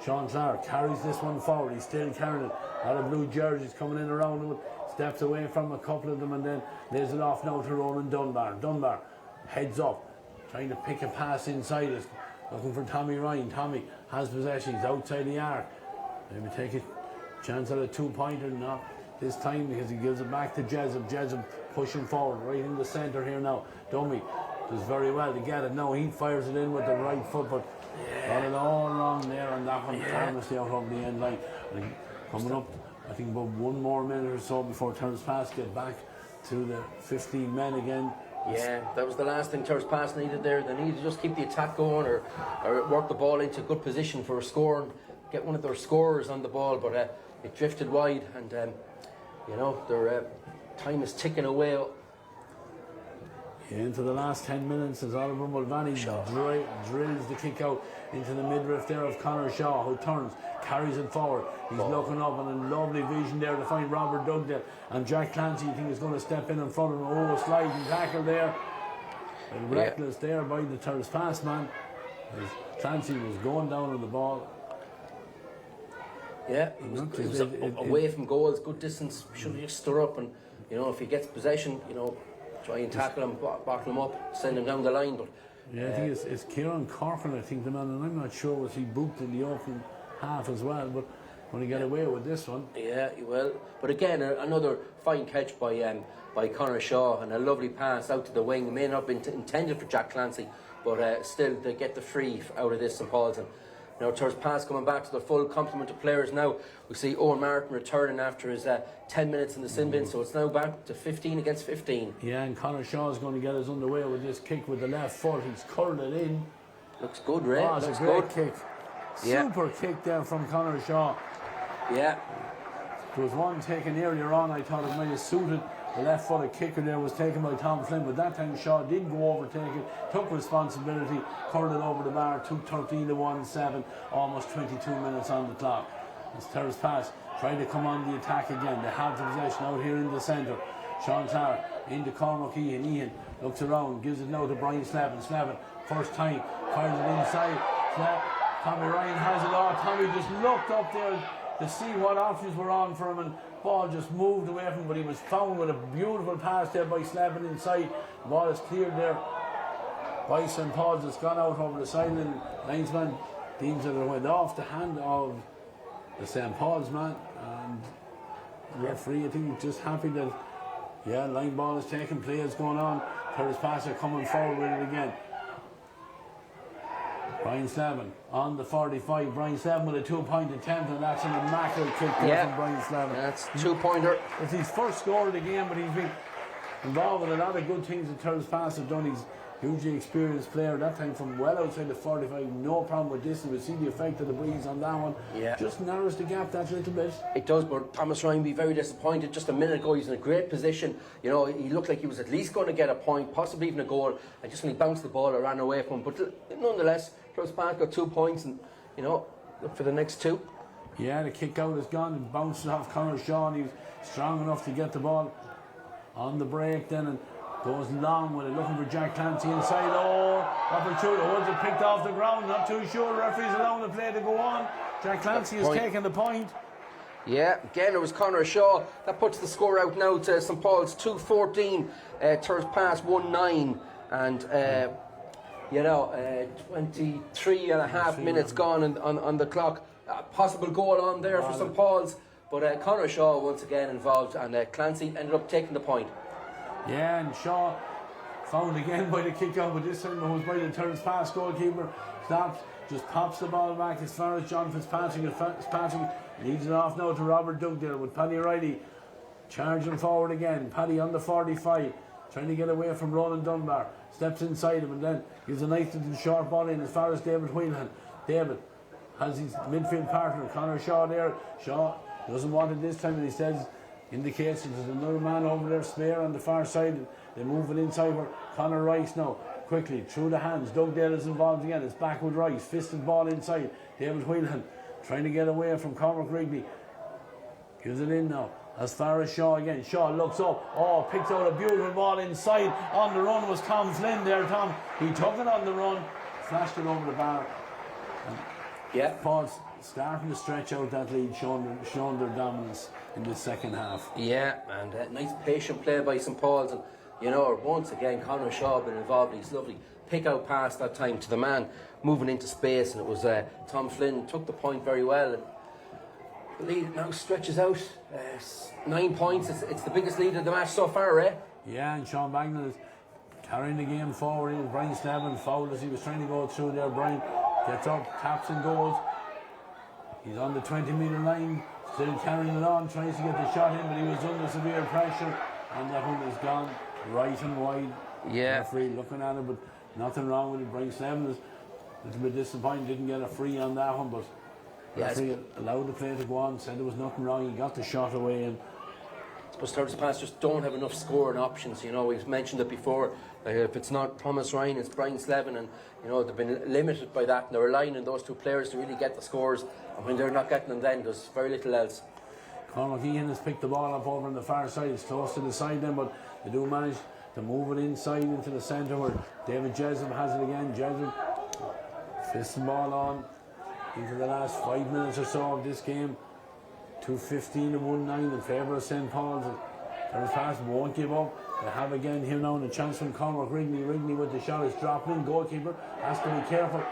Sean Clark carries this one forward. He's still carrying it. A lot of blue jerseys coming in around him. Steps away from a couple of them and then lays it off now to Ronan Dunbar. Dunbar heads up, trying to pick a pass inside it. Looking for Tommy Ryan. Tommy has possession. He's outside the arc. Maybe take a chance at a two-pointer. Not this time, because he gives it back to Jessup. Jessup pushing forward right in the centre here now. Dummy does very well to get it. Now he fires it in with the right foot, but got it all wrong there on that one. Harmlessly out over the end line. And coming up, I think about one more minute or so before Tyrrellspass get back to the 15 men again. Yeah, that was the last thing Tyrrellspass needed there. They needed to just keep the attack going, or work the ball into good position for a score and get one of their scorers on the ball, but it drifted wide, and their time is ticking away. Into the last 10 minutes as Oliver Mulvaney drills the kick out into the midriff there of Conor Shaw, who turns, carries it forward. He's looking up, and a lovely vision there to find Robert Dugdale, and Jack Clancy, you think, is going to step in front of him. Oh, sliding tackle there, and reckless there by the Tyrrellspass man as Clancy was going down on the ball. Yeah, it was away from goals, good distance. Should just stir up, and if he gets possession, try and tackle him, bottle him up, send him down the line. But yeah, I think it's Kieran Corcoran, I think, the man, and I'm not sure was he booked in the opening half as well, but when he got away with this one. Yeah, he will. But again, another fine catch by Conor Shaw, and a lovely pass out to the wing. It may not have been intended for Jack Clancy, but still they get the free out of this, St. Paul's. And Tyrrellspass coming back to the full complement of players now. We see Owen Martin returning after his 10 minutes in the sin bin, so it's now back to 15 against 15. Yeah, and Conor Shaw is going to get us underway with this kick with the left foot. He's curled it in. Looks good, Ray. Oh, it's a great kick. Super kick there from Conor Shaw. Yeah. There was one taken earlier on, I thought it might have suited. The left-footed kicker there was taken by Tom Flynn, but that time Shaw did go overtake it, took responsibility, curled it over the bar, took 13-1-7, almost 22 minutes on the clock. As Tyrrellspass trying to come on the attack again. They have the possession out here in the centre. Sean Clark into Cormac Ian. Ian looks around, gives it now to Brian Slavin. Slavin, first time, fires it inside. Tommy Ryan has it all. Tommy just looked up there to see what options were on for him, and ball just moved away from him, but he was found with a beautiful pass there by Slavin inside. The ball is cleared there by St. Paul's. It's gone out over the sideline. Linesman deems that it went off the hand of the St. Paul's man, and the referee, I think, just happy that line ball is taken, play is going on. Tyrrellspass are coming forward with it again. Brian Slavin on the 45. Brian Slavin with a 2-point attempt, and that's an immaculate kick there from Brian Slavin. That's a 2-pointer. It's his first score of the game, but he's been involved in a lot of good things that Tyrrellspass have done. He's a hugely experienced player, that time from well outside the 45. No problem with this, and we see the effect of the breeze on that one. Yeah. Just narrows the gap that little bit. It does, but Thomas Ryan be very disappointed. Just a minute ago, he's in a great position. He looked like he was at least going to get a point, possibly even a goal. And just when he bounced the ball, it ran away from him. But nonetheless, Tyrrellspass got 2 points, and look for the next 2. Yeah, the kick out is gone and bounces off Conor Shaw, and he's strong enough to get the ball on the break then, and goes long with it, looking for Jack Clancy inside. Oh, opportunity. Was it picked off the ground? Not too sure. Referee's allowing the play to go on. Jack Clancy has taken the point. Yeah, again, it was Conor Shaw. That puts the score out now to St. Paul's 2-14, Tyrrellspass 1-9, and 23 and a half minutes gone on the clock. Possible goal on there for St. Paul's, but Conor Shaw once again involved, and Clancy ended up taking the point. Yeah, and Shaw found again by the kick out, but this time it was by the Tyrrellspass goalkeeper. Stops, just pops the ball back as far as John Fitzpatrick. Fitzpatrick leads it off now to Robert Dugdale with Paddy Riley charging forward again. Paddy on the 45, trying to get away from Ronan Dunbar. Steps inside him and then gives a nice little short ball in as far as David Whelan. David has his midfield partner, Conor Shaw there. Shaw doesn't want it this time, and he says, indicates that there's another man over there spare on the far side. They move it inside for Conor Rice now. Quickly, through the hands. Doug Dale is involved again. It's back with Rice. Fisted ball inside. David Whelan trying to get away from Cormac Wrigley. Gives it in now. As far as Shaw again. Shaw looks up. Oh, picks out a beautiful ball inside. On the run was Tom Flynn there, Tom. He took it on the run. Flashed it over the bar. And Paul's starting to stretch out that lead, showing their dominance in the second half. Yeah, and nice patient play by St. Paul's. And, you know, once again, Conor Shaw been involved. He's lovely. Pick out pass that time to the man moving into space, and it was Tom Flynn took the point very well. And the lead now stretches out 9 points. It's the biggest lead of the match so far, eh? Yeah, and Sean Bagnall is carrying the game forward. Brian Snevin fouled as he was trying to go through there. Brian gets up, taps and goes. He's on the 20-metre line, still carrying it on, tries to get the shot in, but he was under severe pressure, and that one is gone right and wide. Yeah. Referee looking at it, but nothing wrong with it. Brian Snevin is a little bit disappointed, didn't get a free on that one, but referee allowed the play to go on, said there was nothing wrong, he got the shot away. And I suppose Tyrrellspass just don't have enough scoring options. You know, we've mentioned it before. If it's not Thomas Ryan, it's Brian Slevin, and you know they've been limited by that. And they're relying on those two players to really get the scores. And when they're not getting them, then there's very little else. Cormac Ian has picked the ball up over on the far side. It's close to the side then, but they do manage to move it inside into the centre where David Jessup has it again. Jessup fists the ball on into the last 5 minutes or so of this game. 2:15 and 1-9 in favour of St. Paul's. Tyrrellspass won't give up. They have again here now and a chance from Cormac Wrigley. Wrigley with the shot is dropping in. Goalkeeper has to be careful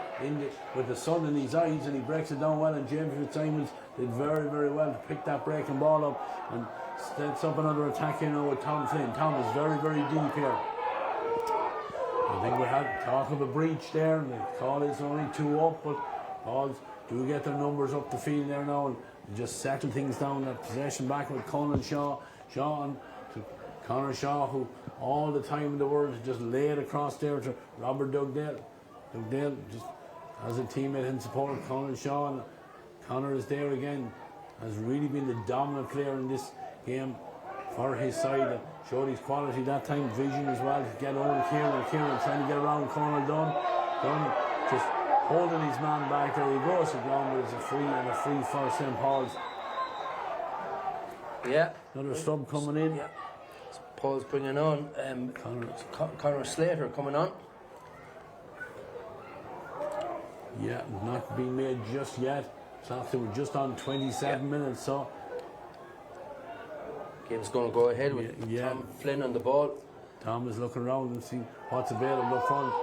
with the sun in his eyes, and he breaks it down well. And James Fitzsimons did very, very well to pick that breaking ball up and sets up another attack here now with Tom Flynn. Tom is very, very deep here. I think we had talk of a breach there, and the call is only 2 up, but Pauls do get their numbers up the field there now and just settle things down. That possession back with Conan Shaw. Sean to Conor Shaw, who all the time in the world just laid across there to Robert Dugdale. Dugdale just has a teammate in support of Conan Shaw, and Conor is there again. Has really been the dominant player in this game for his side, and showed his quality that time, vision as well to get over Kieran. Kieran trying to get around Conor Dunn. Dunn just holding his man back. There he goes to ground, but it's a free for St. Paul's. Yeah. Another sub coming in. Yeah. So Paul's bringing on Conor Slater coming on. Yeah, not being made just yet. So they were just on 27 minutes, so Game's going to go ahead with Tom Flynn on the ball. Tom is looking around and seeing what's available up front.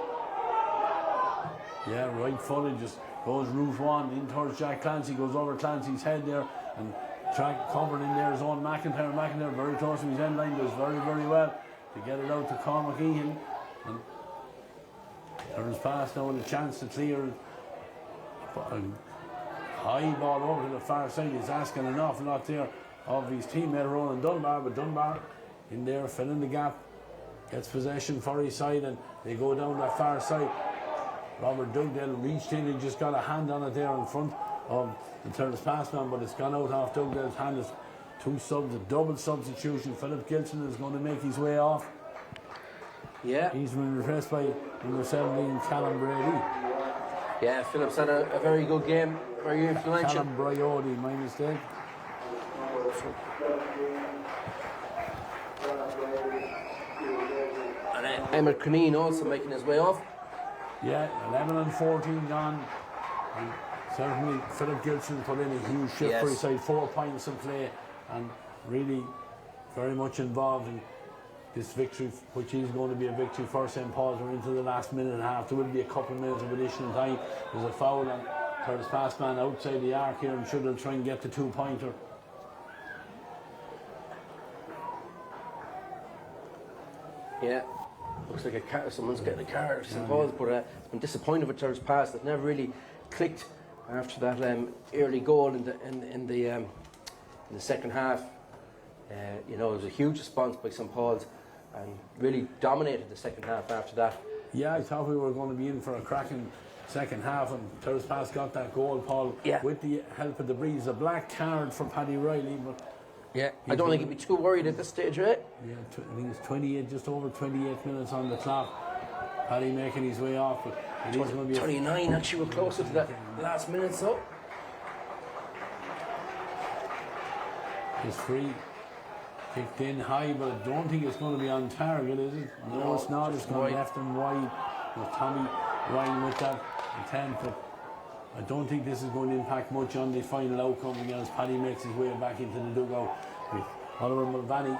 Yeah, right footed just goes route one in towards Jack Clancy, goes over Clancy's head there, and track covered in there is Owen McIntyre. McIntyre very close to his end line, does very, very well to get it out to Cormac Ian. And Tyrrellspass now with a chance to clear a high ball over to the far side. He's asking an awful lot there of his teammate Ronan Dunbar, but Dunbar in there filling the gap, gets possession for his side, and they go down that far side. Robert Dugdale reached in and just got a hand on it there in front of the Tyrrellspass man, but it's gone out off Dugdale's hand. It's 2 subs, a double substitution. Philip Gilson is going to make his way off. Yeah. He's been replaced by number 17, Callum Brady. Yeah, Philip's had a very good game, very influential. Callum Brody, my mistake. And Emmett Creneen also making his way off. Yeah, 11 and 14 gone. And certainly Philip Gilson put in a huge shift for his side, 4 points in play, and really very much involved in this victory, which is going to be a victory for St. Paul's. We're into the last minute and a half. There will be a couple of minutes of additional time. There's a foul on Tyrrellspass man outside the arc here, and should they'll try and get the 2-pointer. Yeah, looks like someone's getting a card, I suppose, but it's been disappointing with Tyrrellspass. That never really clicked after that early goal in the second half. You know, it was a huge response by St. Paul's and really dominated the second half after that. Yeah, I thought we were going to be in for a cracking second half, and Tyrrellspass got that goal, Paul, with the help of the breeze. A black card for Paddy Riley, but I don't think he'd be too worried at this stage, right? Yeah, I think it's 28, just over 28 minutes on the clock. Paddy making his way off, but it is going to be 29. Actually, we're closer to that last minute, so it's free. Kicked in high, but I don't think it's going to be on target, is it? No, it's not. It's going left and wide. With Tommy Ryan with that attempt, but I don't think this is going to impact much on the final outcome as Paddy makes his way back into the dugout. With Oliver Mulvaney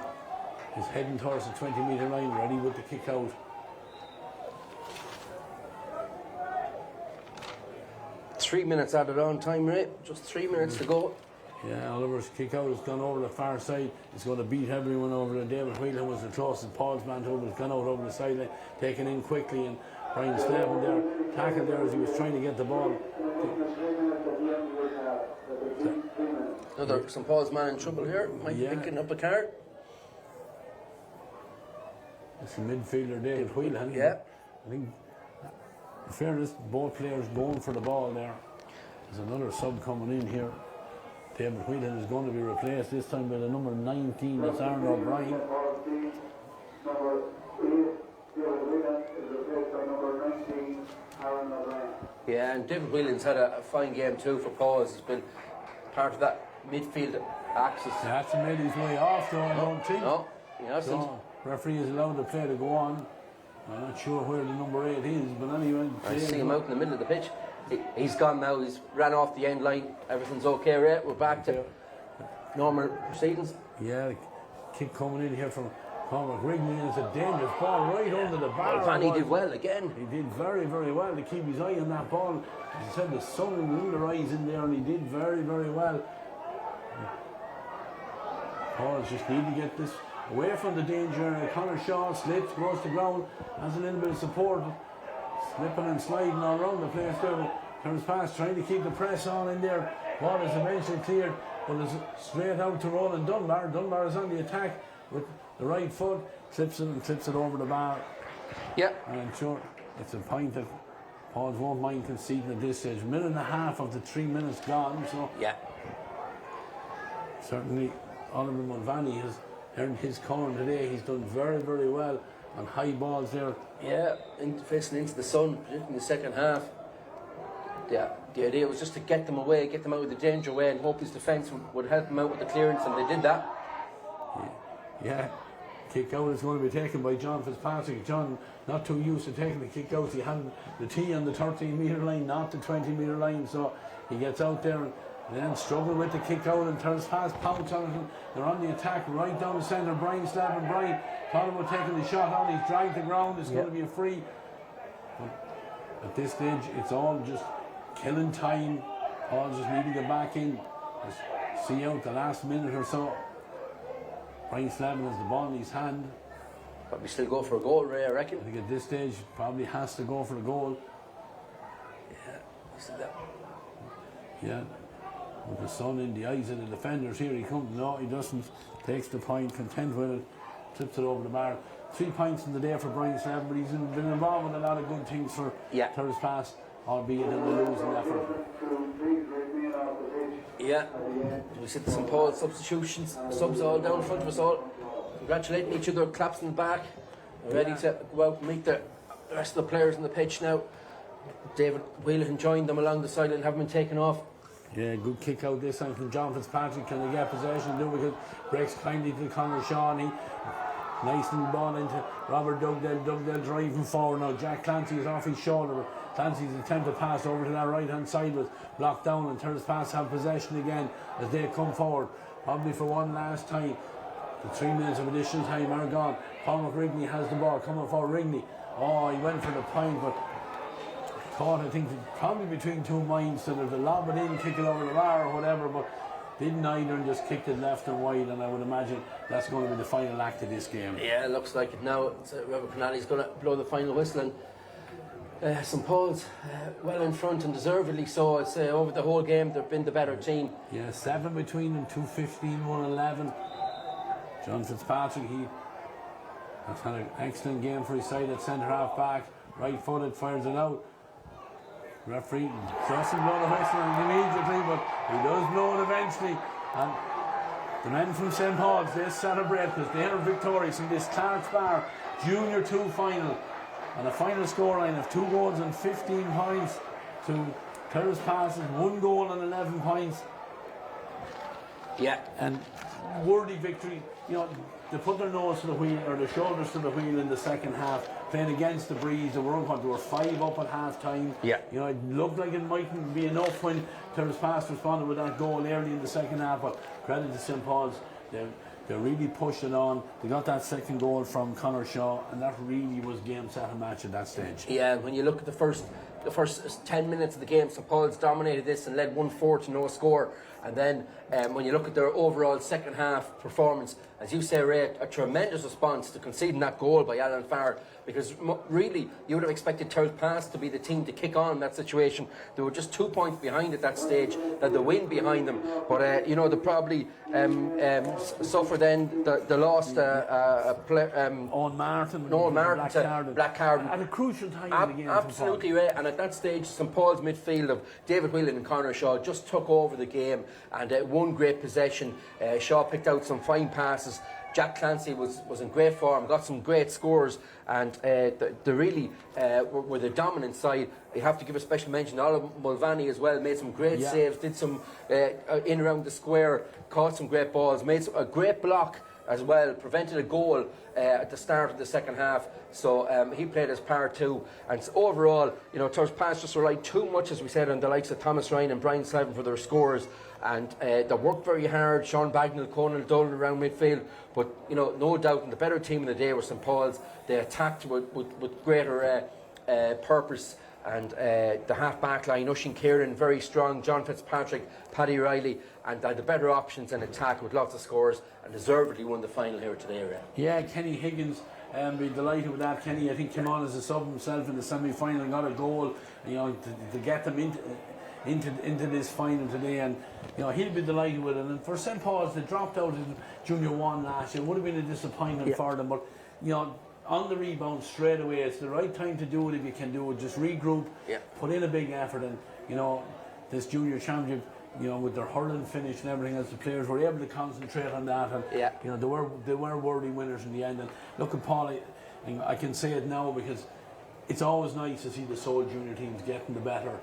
is heading towards the 20-metre line, ready with the kick out. Three minutes added on time, right? Just 3 minutes to go. Yeah, Oliver's kick out has gone over the far side. It's going to beat everyone over there. David Whelan was the closest. Paul's man over has gone out over the sideline, taken in quickly, and Brian Slavin there tackled there as he was trying to get the ball. Another St. Paul's man in trouble here. Might be picking up a card. It's the midfielder David Whelan. Yeah. I think, in fairness, both players going for the ball there. There's another sub coming in here. David Whelan is going to be replaced this time by the number 19, that's Aaron O'Brien. Yeah, and David Whelan's had a fine game too for Paul's. He's been part of that midfield axis. He hasn't made his way off though, I don't think. No, he hasn't. So, referee is allowed the play to go on. I'm not sure where the number 8 is, but anyway. I see him out in the middle of the pitch. He's gone now, he's ran off the end line. Everything's okay, right? We're back to normal proceedings. Yeah, kick coming in here from Cormac Rigney, and it's a dangerous ball right under the bar. Fanny did well again. He did very, very well to keep his eye on that ball. As I said, the sun and the rise in there, and he did very, very well. Paul just need to get this away from the danger. Conor Shaw slips, goes to ground, has a little bit of support. Slipping and sliding all around the place there. Tyrrellspass trying to keep the press on in there. Ball is eventually cleared, but it's straight out to Roland Dunbar. Dunbar is on the attack with the right foot, slips it and clips it over the bar. Yeah. And I'm sure it's a point that Paul won't mind conceding at this stage. Minute and a half of the 3 minutes gone, so yeah. Certainly Oliver Mulvaney has earned his corner today. He's done very, very well on high balls there. Yeah, facing into the sun, particularly in the second half. Yeah, the idea was just to get them away, get them out of the danger way, and hope his defence would help them out with the clearance, and they did that. Yeah. Kick out is going to be taken by John Fitzpatrick. John, not too used to taking the kick out. He had the tee on the 13-metre line, not the 20-metre line, so he gets out there and then struggle with the kick out, and Tyrrellspass pounce on it, and they're on the attack right down the centre. Brian Slavin, Brian thought about taking the shot out. He's dragged the ground. It's going to be a free. But at this stage, it's all just killing time. Paul just need to get back in. Just see out the last minute or so. Brian Slavin has the ball in his hand. But we still go for a goal, Ray, I reckon. I think at this stage, probably has to go for the goal. Yeah, you said that. Yeah. With the sun in the eyes of the defenders, here he comes. No, he doesn't. Takes the point, content with it, tips it over the bar. 3 points in the day for Brian Slavin, but he's been involved with a lot of good things for Tyrrellspass, albeit in the losing effort. Yeah, we see the St. Paul substitutions, subs all down front of us all, congratulating each other, claps in the back. We're ready to go out and meet the rest of the players on the pitch now. David Whelan joined them along the sideline, haven't been taken off. Yeah, good kick out this time from John Fitzpatrick. Can they get possession? Do because breaks kindly to Conor Shawnee. Nice little ball into Robert Dugdale. Dugdale driving forward now. Jack Clancy is off his shoulder, but Clancy's attempt to pass over to that right hand side was blocked down, and Tyrrellspass have possession again as they come forward, probably for one last time. The 3 minutes of additional time are gone. Cormac Rigney has the ball coming for Rigney. Oh, he went for the point, but caught, I think, probably between two minds, so there's a lob it in, kick it over the bar or whatever, but didn't either, and just kicked it left and wide, and I would imagine that's going to be the final act of this game. Yeah, it looks like it now. Robert Penalty's going to blow the final whistle, and St. Paul's well in front, and deservedly so. I'd say over the whole game they've been the better team. Yeah, 7 between them, 2-15, 1-11. John Fitzpatrick, he has had an excellent game for his side at centre half back, right footed, fires it out. Referee doesn't blow the whistle immediately, but he does blow it eventually. And the men from St. Paul's, they celebrate because they are victorious in this Tyrrellspass Junior 2 final. And a final scoreline of 2 goals and 15 points to Tyrrellspass's 1 goal and 11 points. Yeah. And worthy victory. You know, they put their nose to the wheel, or their shoulders to the wheel in the second half, playing against the breeze. They were 5 up at half time. Yeah. You know, it looked like it mightn't be enough when Tyrrellspass responded with that goal early in the second half, but credit to St. Paul's, they really pushed it on. They got that second goal from Conor Shaw, and that really was game, set and match at that stage. Yeah, when you look at the first 10 minutes of the game, St. Paul's dominated this and led 1-4 to no score. And then when you look at their overall second half performance, as you say, Ray, a tremendous response to conceding that goal by Alan Farr, because really you would have expected Tyrrellspass to be the team to kick on in that situation. They were just 2 points behind at that stage, had the win behind them, but you know, they probably suffered then the lost Owen Martin, black card at a crucial time in the game. Absolutely, Ray. And at that stage, St. Paul's midfield of David Whelan and Conor Shaw just took over the game and won great possession. Shaw picked out some fine passes. Jack Clancy was in great form, got some great scores, and they really were the dominant side. You have to give a special mention to Oliver Mulvaney as well, made some great saves, did some in around the square, caught some great balls, made a great block as well, prevented a goal at the start of the second half. So he played his part too. And overall, you know, Tyrrellspass just relied too much, as we said, on the likes of Thomas Ryan and Brian Slavin for their scores. And they worked very hard. Sean Bagnall, Conan Dolan around midfield. But, you know, no doubt, the better team of the day was St. Paul's. They attacked with greater purpose. And the half-back line, Ushin Kieran, very strong, John Fitzpatrick, Paddy Riley, and the better options in attack with lots of scores, and deservedly won the final here today, Ray. Yeah, Kenny Higgins, be delighted with that. Kenny, I think, came on as a sub himself in the semi-final and got a goal, you know, to get them into this final today, and you know, he'll be delighted with it. And for St. Paul's, they dropped out in Junior 1 last year. It would have been a disappointment for them, but you know, on the rebound straight away, it's the right time to do it if you can do it. Just regroup, put in a big effort, and you know, this junior championship, you know, with their hurling finish and everything else, the players were able to concentrate on that, and you know, they were worthy winners in the end. And look at Paul, I can say it now because it's always nice to see the sole junior teams getting the better.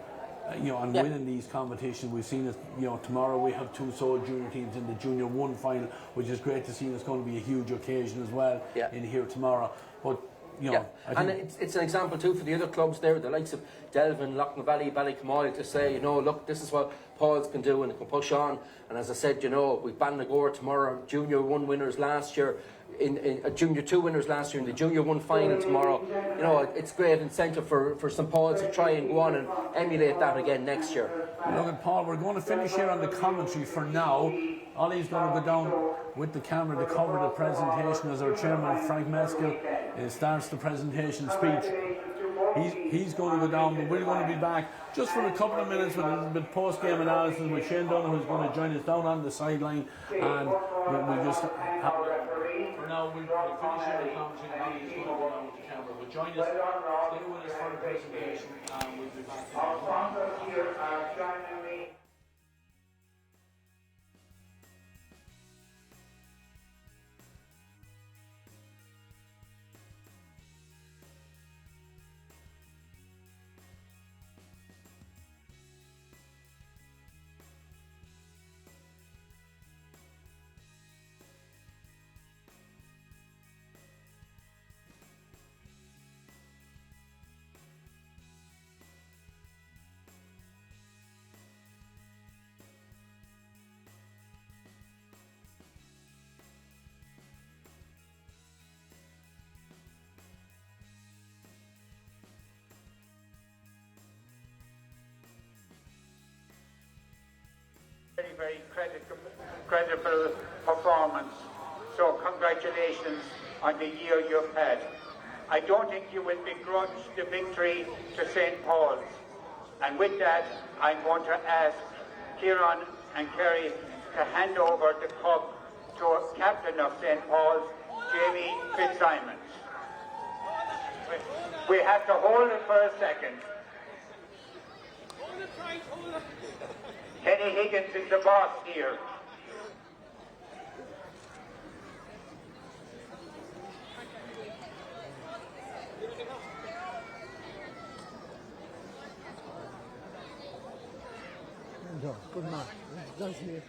You know, and winning these competitions. We've seen it, you know, tomorrow we have 2 sole junior teams in the Junior 1 final, which is great to see, and it's going to be a huge occasion as well in here tomorrow. But, you know, and it's an example too for the other clubs there, the likes of Delvin, Loughlin Valley, Ballycamoy, to say, you know, look, this is what Paul's can do and it can push on. And as I said, you know, we've Ballynagore tomorrow, Junior 1 winners last year, in Junior 2 winners last year, in the Junior 1 final tomorrow. You know, it's great incentive for St. Paul's to try and go on and emulate that again next year. Look at Paul, we're going to finish here on the commentary for now. Ollie's going to go down with the camera to cover the presentation as our chairman, Frank Meskill, starts the presentation speech. He's going to go down, but we're going to be back just for a couple of minutes with a little bit post-game analysis with Shane Dunn, who's going to join us down on the sideline, and we'll just have... For now, we'll finish here the commentary, and Ollie's going to go down with the camera. But join us, stay with us for the presentation, and we'll be back. Our sponsors here are joining me. Very credible performance. So congratulations on the year you've had. I don't think you will begrudge the victory to St. Paul's. And with that, I'm going to ask Kieran and Kerry to hand over the cup to a captain of St. Paul's, Jamie Fitzsimons. We have to hold it for a second. Kenny Higgins is the boss here. Good man. That's me.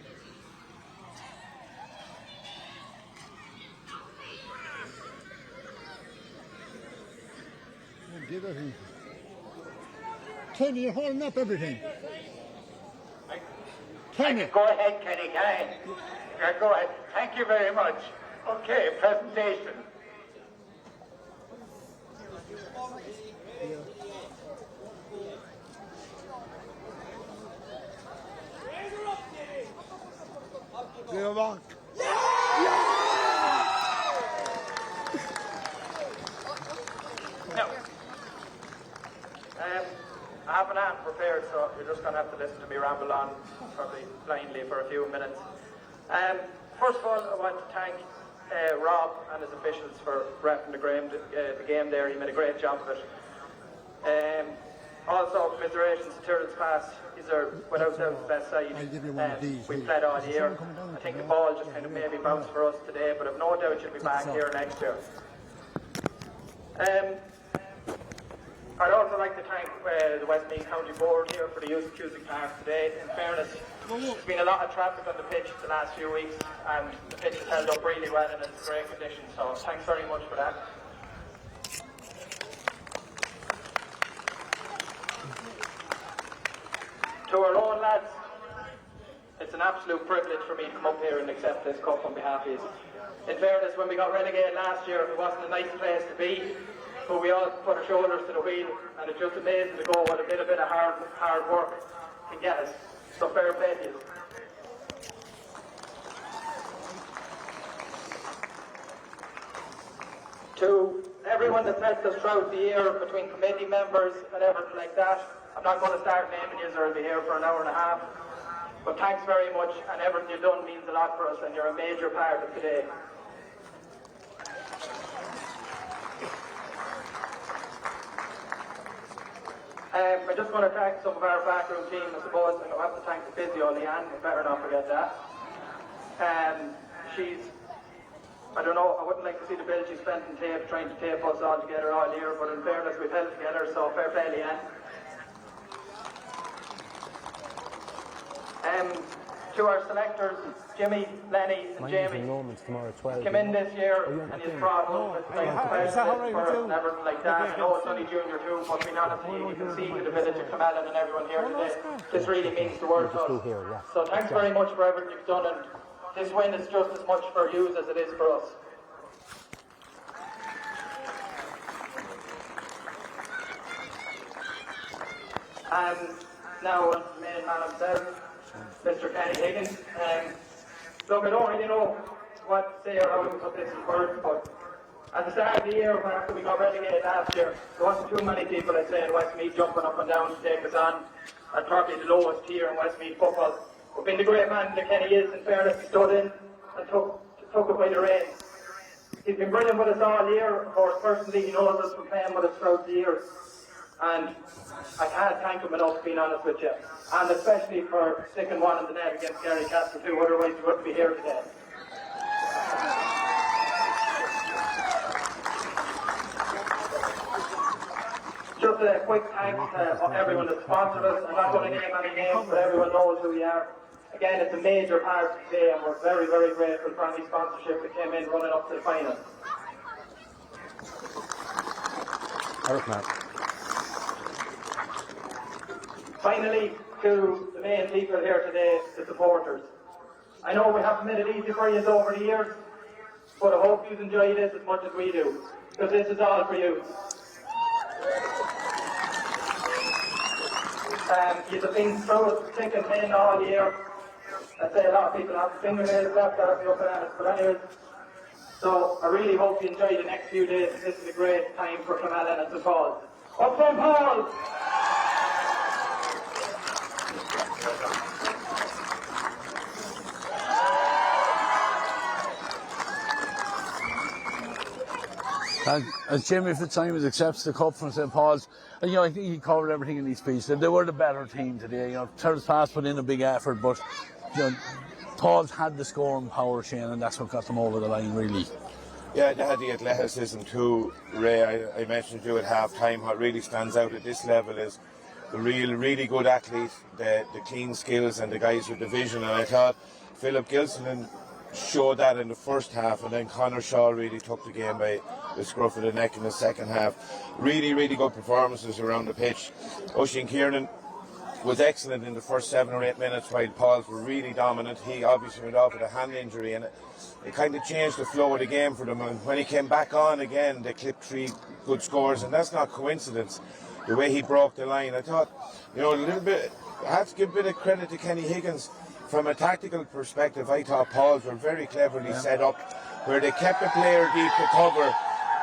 Kenny, you're holding up everything. Kenny. Go ahead, Kenny. Go ahead. Thank you very much. Okay, presentation. Good luck. Now, I have an app prepared, so you're just going to have to listen to me ramble on, probably blindly for a few minutes. First of all, I want to thank Rob and his officials for repping the game there. He made a great job of it. Also, commiserations to Tyrrellspass. These are without doubt the best side we've played all year. I think the ball just kind of maybe bounced for us today, but I've no doubt you'll be back here next year. I'd also like to thank the Westmeath County Board here for the use of Cusick Park today. In fairness, there's been a lot of traffic on the pitch the last few weeks, and the pitch has held up really well and it's great condition, so thanks very much for that. To our own lads, it's an absolute privilege for me to come up here and accept this cup on behalf of you. In fairness, when we got relegated last year, it wasn't a nice place to be, but we all put our shoulders to the wheel, and it's just amazing to go what a bit of hard work can get us. So fair play to you. To everyone that's helped us throughout the year, between committee members and everything like that, I'm not going to start naming you, or I'll be here for an hour and a half. But thanks very much, and everything you've done means a lot for us, and you're a major part of today. I just want to thank some of our backroom team, I suppose, and I have to thank the physio, Leanne, I better not forget that. I don't know, I wouldn't like to see the bill she spent in tape, trying to tape us all together all year, but in fairness, we've held together, so fair play, Leanne. To our selectors, Jimmy, Lenny and Jamie, came in this year and he's brought us with like and everything like that. I know it's only junior too, but being honest, you can see the village of Clonmel and everyone here today. This really means the world to us. So thanks very much for everything you've done, and this win is just as much for you as it is for us. And now the main man himself, Mr. Kenny Higgins. Look, I don't really know what to say or how to put this in words, but at the start of the year, after we got relegated last year, there wasn't too many people, I'd say, in Westmeath jumping up and down to take us on at probably the lowest tier in Westmeath football. But being the great man that Kenny is, in fairness, he stood in and took it by the reins. He's been brilliant with us all year. Of course, personally, he knows us from playing with us throughout the years. And I can't thank him enough, being honest with you. And especially for sticking one in the net against Gary Castle too, otherwise he wouldn't be here today. Just a quick thanks to everyone that sponsored us. I'm not going to name any names, but everyone knows who we are. Again, it's a major part of today, and we're very, very grateful for any sponsorship that came in running up to the final. Finally, to the main people here today, the supporters. I know we haven't made it easy for you over the years, but I hope you've enjoyed this as much as we do, because this is all for you. You've been through thick and thin all year. I'd say a lot of people have fingernails left out of your planet, but anyways. So I really hope you enjoy the next few days. This is a great time for Clonmel and St. Paul's. Up St. Paul's! As Jamie Fitzsimons accepts the cup from St. Paul's, and, I think he covered everything in his speech. They were the better team today. Tyrrellspass put in a big effort, but Paul's had the scoring power, Shane, and that's what got them over the line, really. Yeah, they had the athleticism too, Ray. I mentioned to you at half time. What really stands out at this level is the really good athlete, the clean skills, and the guys with the vision. And I thought Philip Gilson showed that in the first half, and then Conor Shaw really took the game by the scruff of the neck in the second half. Really good performances around the pitch. Oisin Kieran was excellent in the first 7 or 8 minutes, while Paul's were really dominant. He obviously went off with a hand injury, and it kind of changed the flow of the game for them. And when he came back on again, they clipped 3 good scores, and that's not coincidence. The way he broke the line, I thought, a little bit. I have to give a bit of credit to Kenny Higgins. From a tactical perspective, I thought Paul's were very cleverly set up, where they kept a player deep to cover.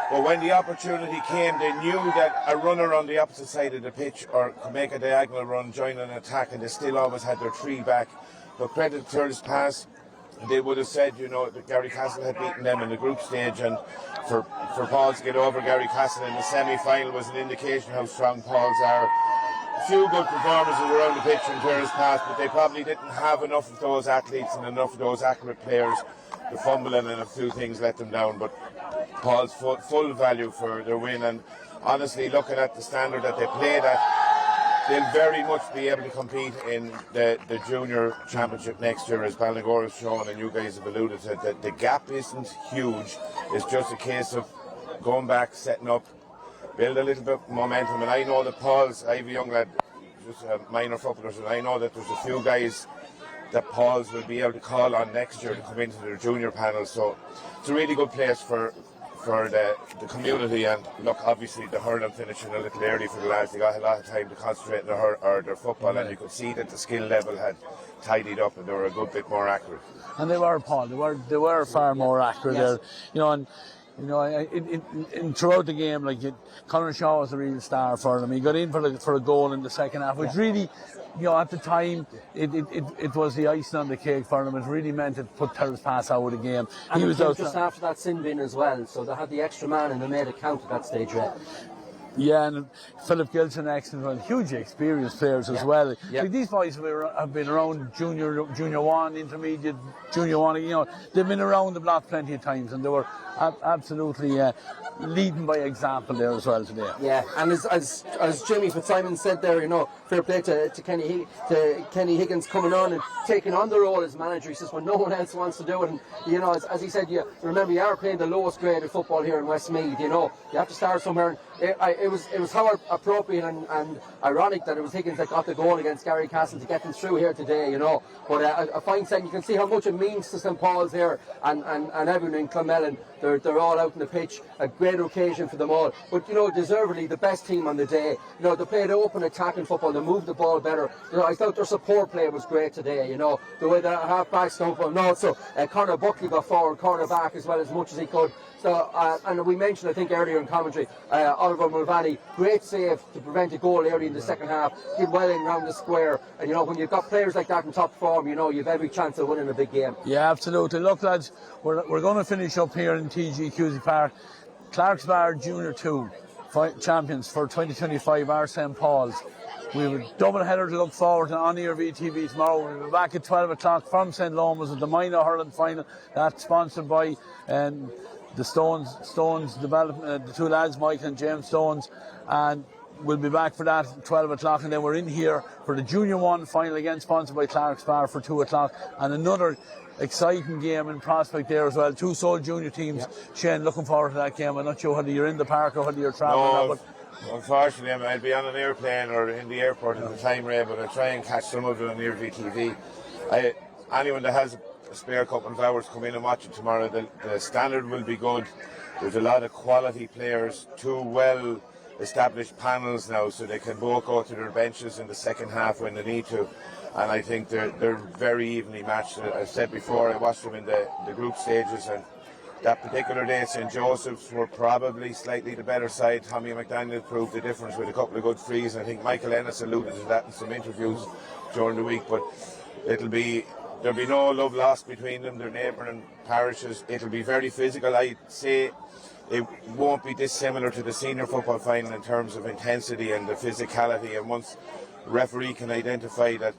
But when the opportunity came, they knew that a runner on the opposite side of the pitch or could make a diagonal run, join an attack, and they still always had their 3 back. But credit to Tyrrellspass, they would have said, that Gary Castle had beaten them in the group stage, and for Paul's to get over Gary Castle in the semi-final was an indication how strong Paul's are. A few good performances around the pitch from Tyrrellspass, but they probably didn't have enough of those athletes and enough of those accurate players. The fumbling and a few things let them down, but Paul's full value for their win, and honestly, looking at the standard that they played at, they'll very much be able to compete in the junior championship next year, as Ballinagore has shown, and you guys have alluded to that the gap isn't huge. It's just a case of going back, setting up, build a little bit of momentum. And I know that I have a young lad, just a minor footballer, and I know that there's a few guys that Paul's will be able to call on next year to come into their junior panel. So it's a really good place for the community. And look, obviously the hurling finishing a little early for the lads. They got a lot of time to concentrate on their football, and you could see that the skill level had tidied up and they were a good bit more accurate. And they were, Paul. They were far more accurate there. And throughout the game, Conor Shaw was a real star for them. He got in for a goal in the second half, which really, at the time, it was the icing on the cake for them. It really meant it put Tyrrellspass out of the game. And he was out just after that sin bin as well, so they had the extra man and they made it count at that stage, right? Yeah, and Philip Gilson, excellent, hugely experienced players as well. These boys have been around junior 1, intermediate, junior 1. They've been around the block plenty of times, and they were absolutely leading by example there as well today. Yeah, and as Jamie Fitzsimons said there, fair play to Kenny Higgins coming on and taking on the role as manager. He says when no one else wants to do it, and as he said, remember you are playing the lowest grade of football here in Westmeath. You have to start somewhere. It was how appropriate and ironic that it was Higgins that got the goal against Gary Castle to get them through here today. But a fine set. You can see how much it means to St. Paul's here and everyone in Clonmellon. They're all out on the pitch. A great occasion for them all. But deservedly the best team on the day. They played open attacking football. They moved the ball better. I thought their support play was great today. The way the half backs stump, and also Conor Buckley got forward, corner back as well as much as he could. So and we mentioned, I think earlier in commentary, Oliver Mulvaney, great save to prevent a goal early in the second half. Did well in round the square. And when you've got players like that in top form, you've every chance of winning a big game. Yeah, absolutely. Look, lads, we're going to finish up here in TG Cusick Park. Tyrrellspass Junior 2 champions for 2025 are St. Paul's. We have a double header to look forward to on your VTV tomorrow. We'll be back at 12 o'clock from St. Lomas with the minor hurling final. That's sponsored by the Stones development, the 2 lads, Mike and James Stones, and we'll be back for that at 12 o'clock, and then we're in here for the Junior 1 final, again sponsored by Tyrrellspass, for 2 o'clock, and another exciting game in prospect there as well. 2 sole junior teams. Shane, looking forward to that game. I'm not sure whether you're in the park or whether you're travelling. No, unfortunately, I'll be on an airplane or in the airport at the time, Ray, but I'll try and catch some of it on your VTV. Anyone that has a spare couple of hours, come in and watch it tomorrow. The standard will be good. There's a lot of quality players, 2 well established panels now, so they can both go to their benches in the second half when they need to. And I think they're very evenly matched. I've said before, I watched them in the group stages, and that particular day St. Joseph's were probably slightly the better side. Tommy McDaniel proved the difference with a couple of good frees, and I think Michael Ennis alluded to that in some interviews during the week. But it'll be there'll be no love lost between them, they're neighbouring parishes. It'll be very physical. I'd say it won't be dissimilar to the senior football final in terms of intensity and the physicality, and once the referee can identify that,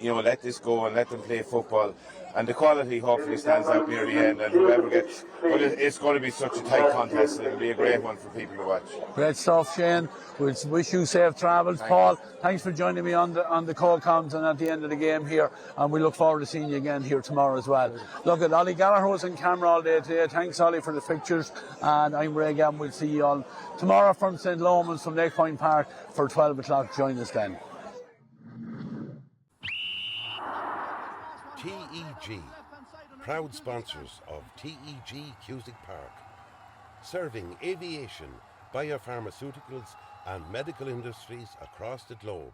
let this go and let them play football, and the quality hopefully stands out near the end, and whoever gets, but it's going to be such a tight contest, it'll be a great one for people to watch. Great stuff, Shane. We wish you safe travels. Paul, thanks for joining me on the call comms and at the end of the game here, and we look forward to seeing you again here tomorrow as well. Look at Ollie Gallagher was in camera all day today. Thanks, Ollie, for the pictures, and I'm Ray Gavin. We'll see you all tomorrow from St. Lomans from Lake Point Park for 12 o'clock. Join us then. TEG, proud sponsors of TEG Cusick Park, serving aviation, biopharmaceuticals and medical industries across the globe.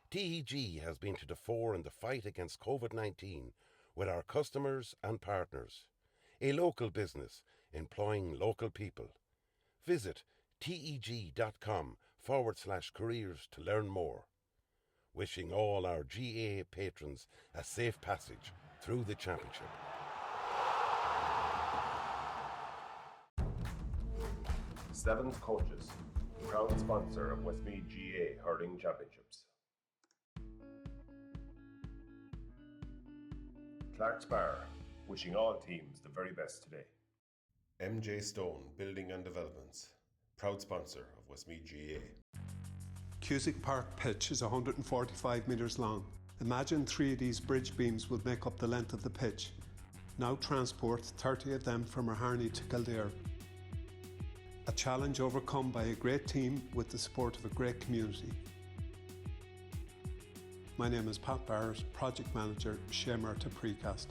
TEG has been to the fore in the fight against COVID-19 with our customers and partners. A local business employing local people. Visit teg.com/careers to learn more. Wishing all our GAA patrons a safe passage through the championship. Sevens Coaches, proud sponsor of Westmeath GAA Hurling Championships. Clark's Bar, wishing all teams the very best today. MJ Stone Building and Developments, proud sponsor of Westmeath GAA. Cusick Park pitch is 145 metres long. Imagine 3 of these bridge beams would make up the length of the pitch. Now transport 30 of them from Harney to Kildare. A challenge overcome by a great team with the support of a great community. My name is Pat Barrett, Project Manager, Shamer to Precast.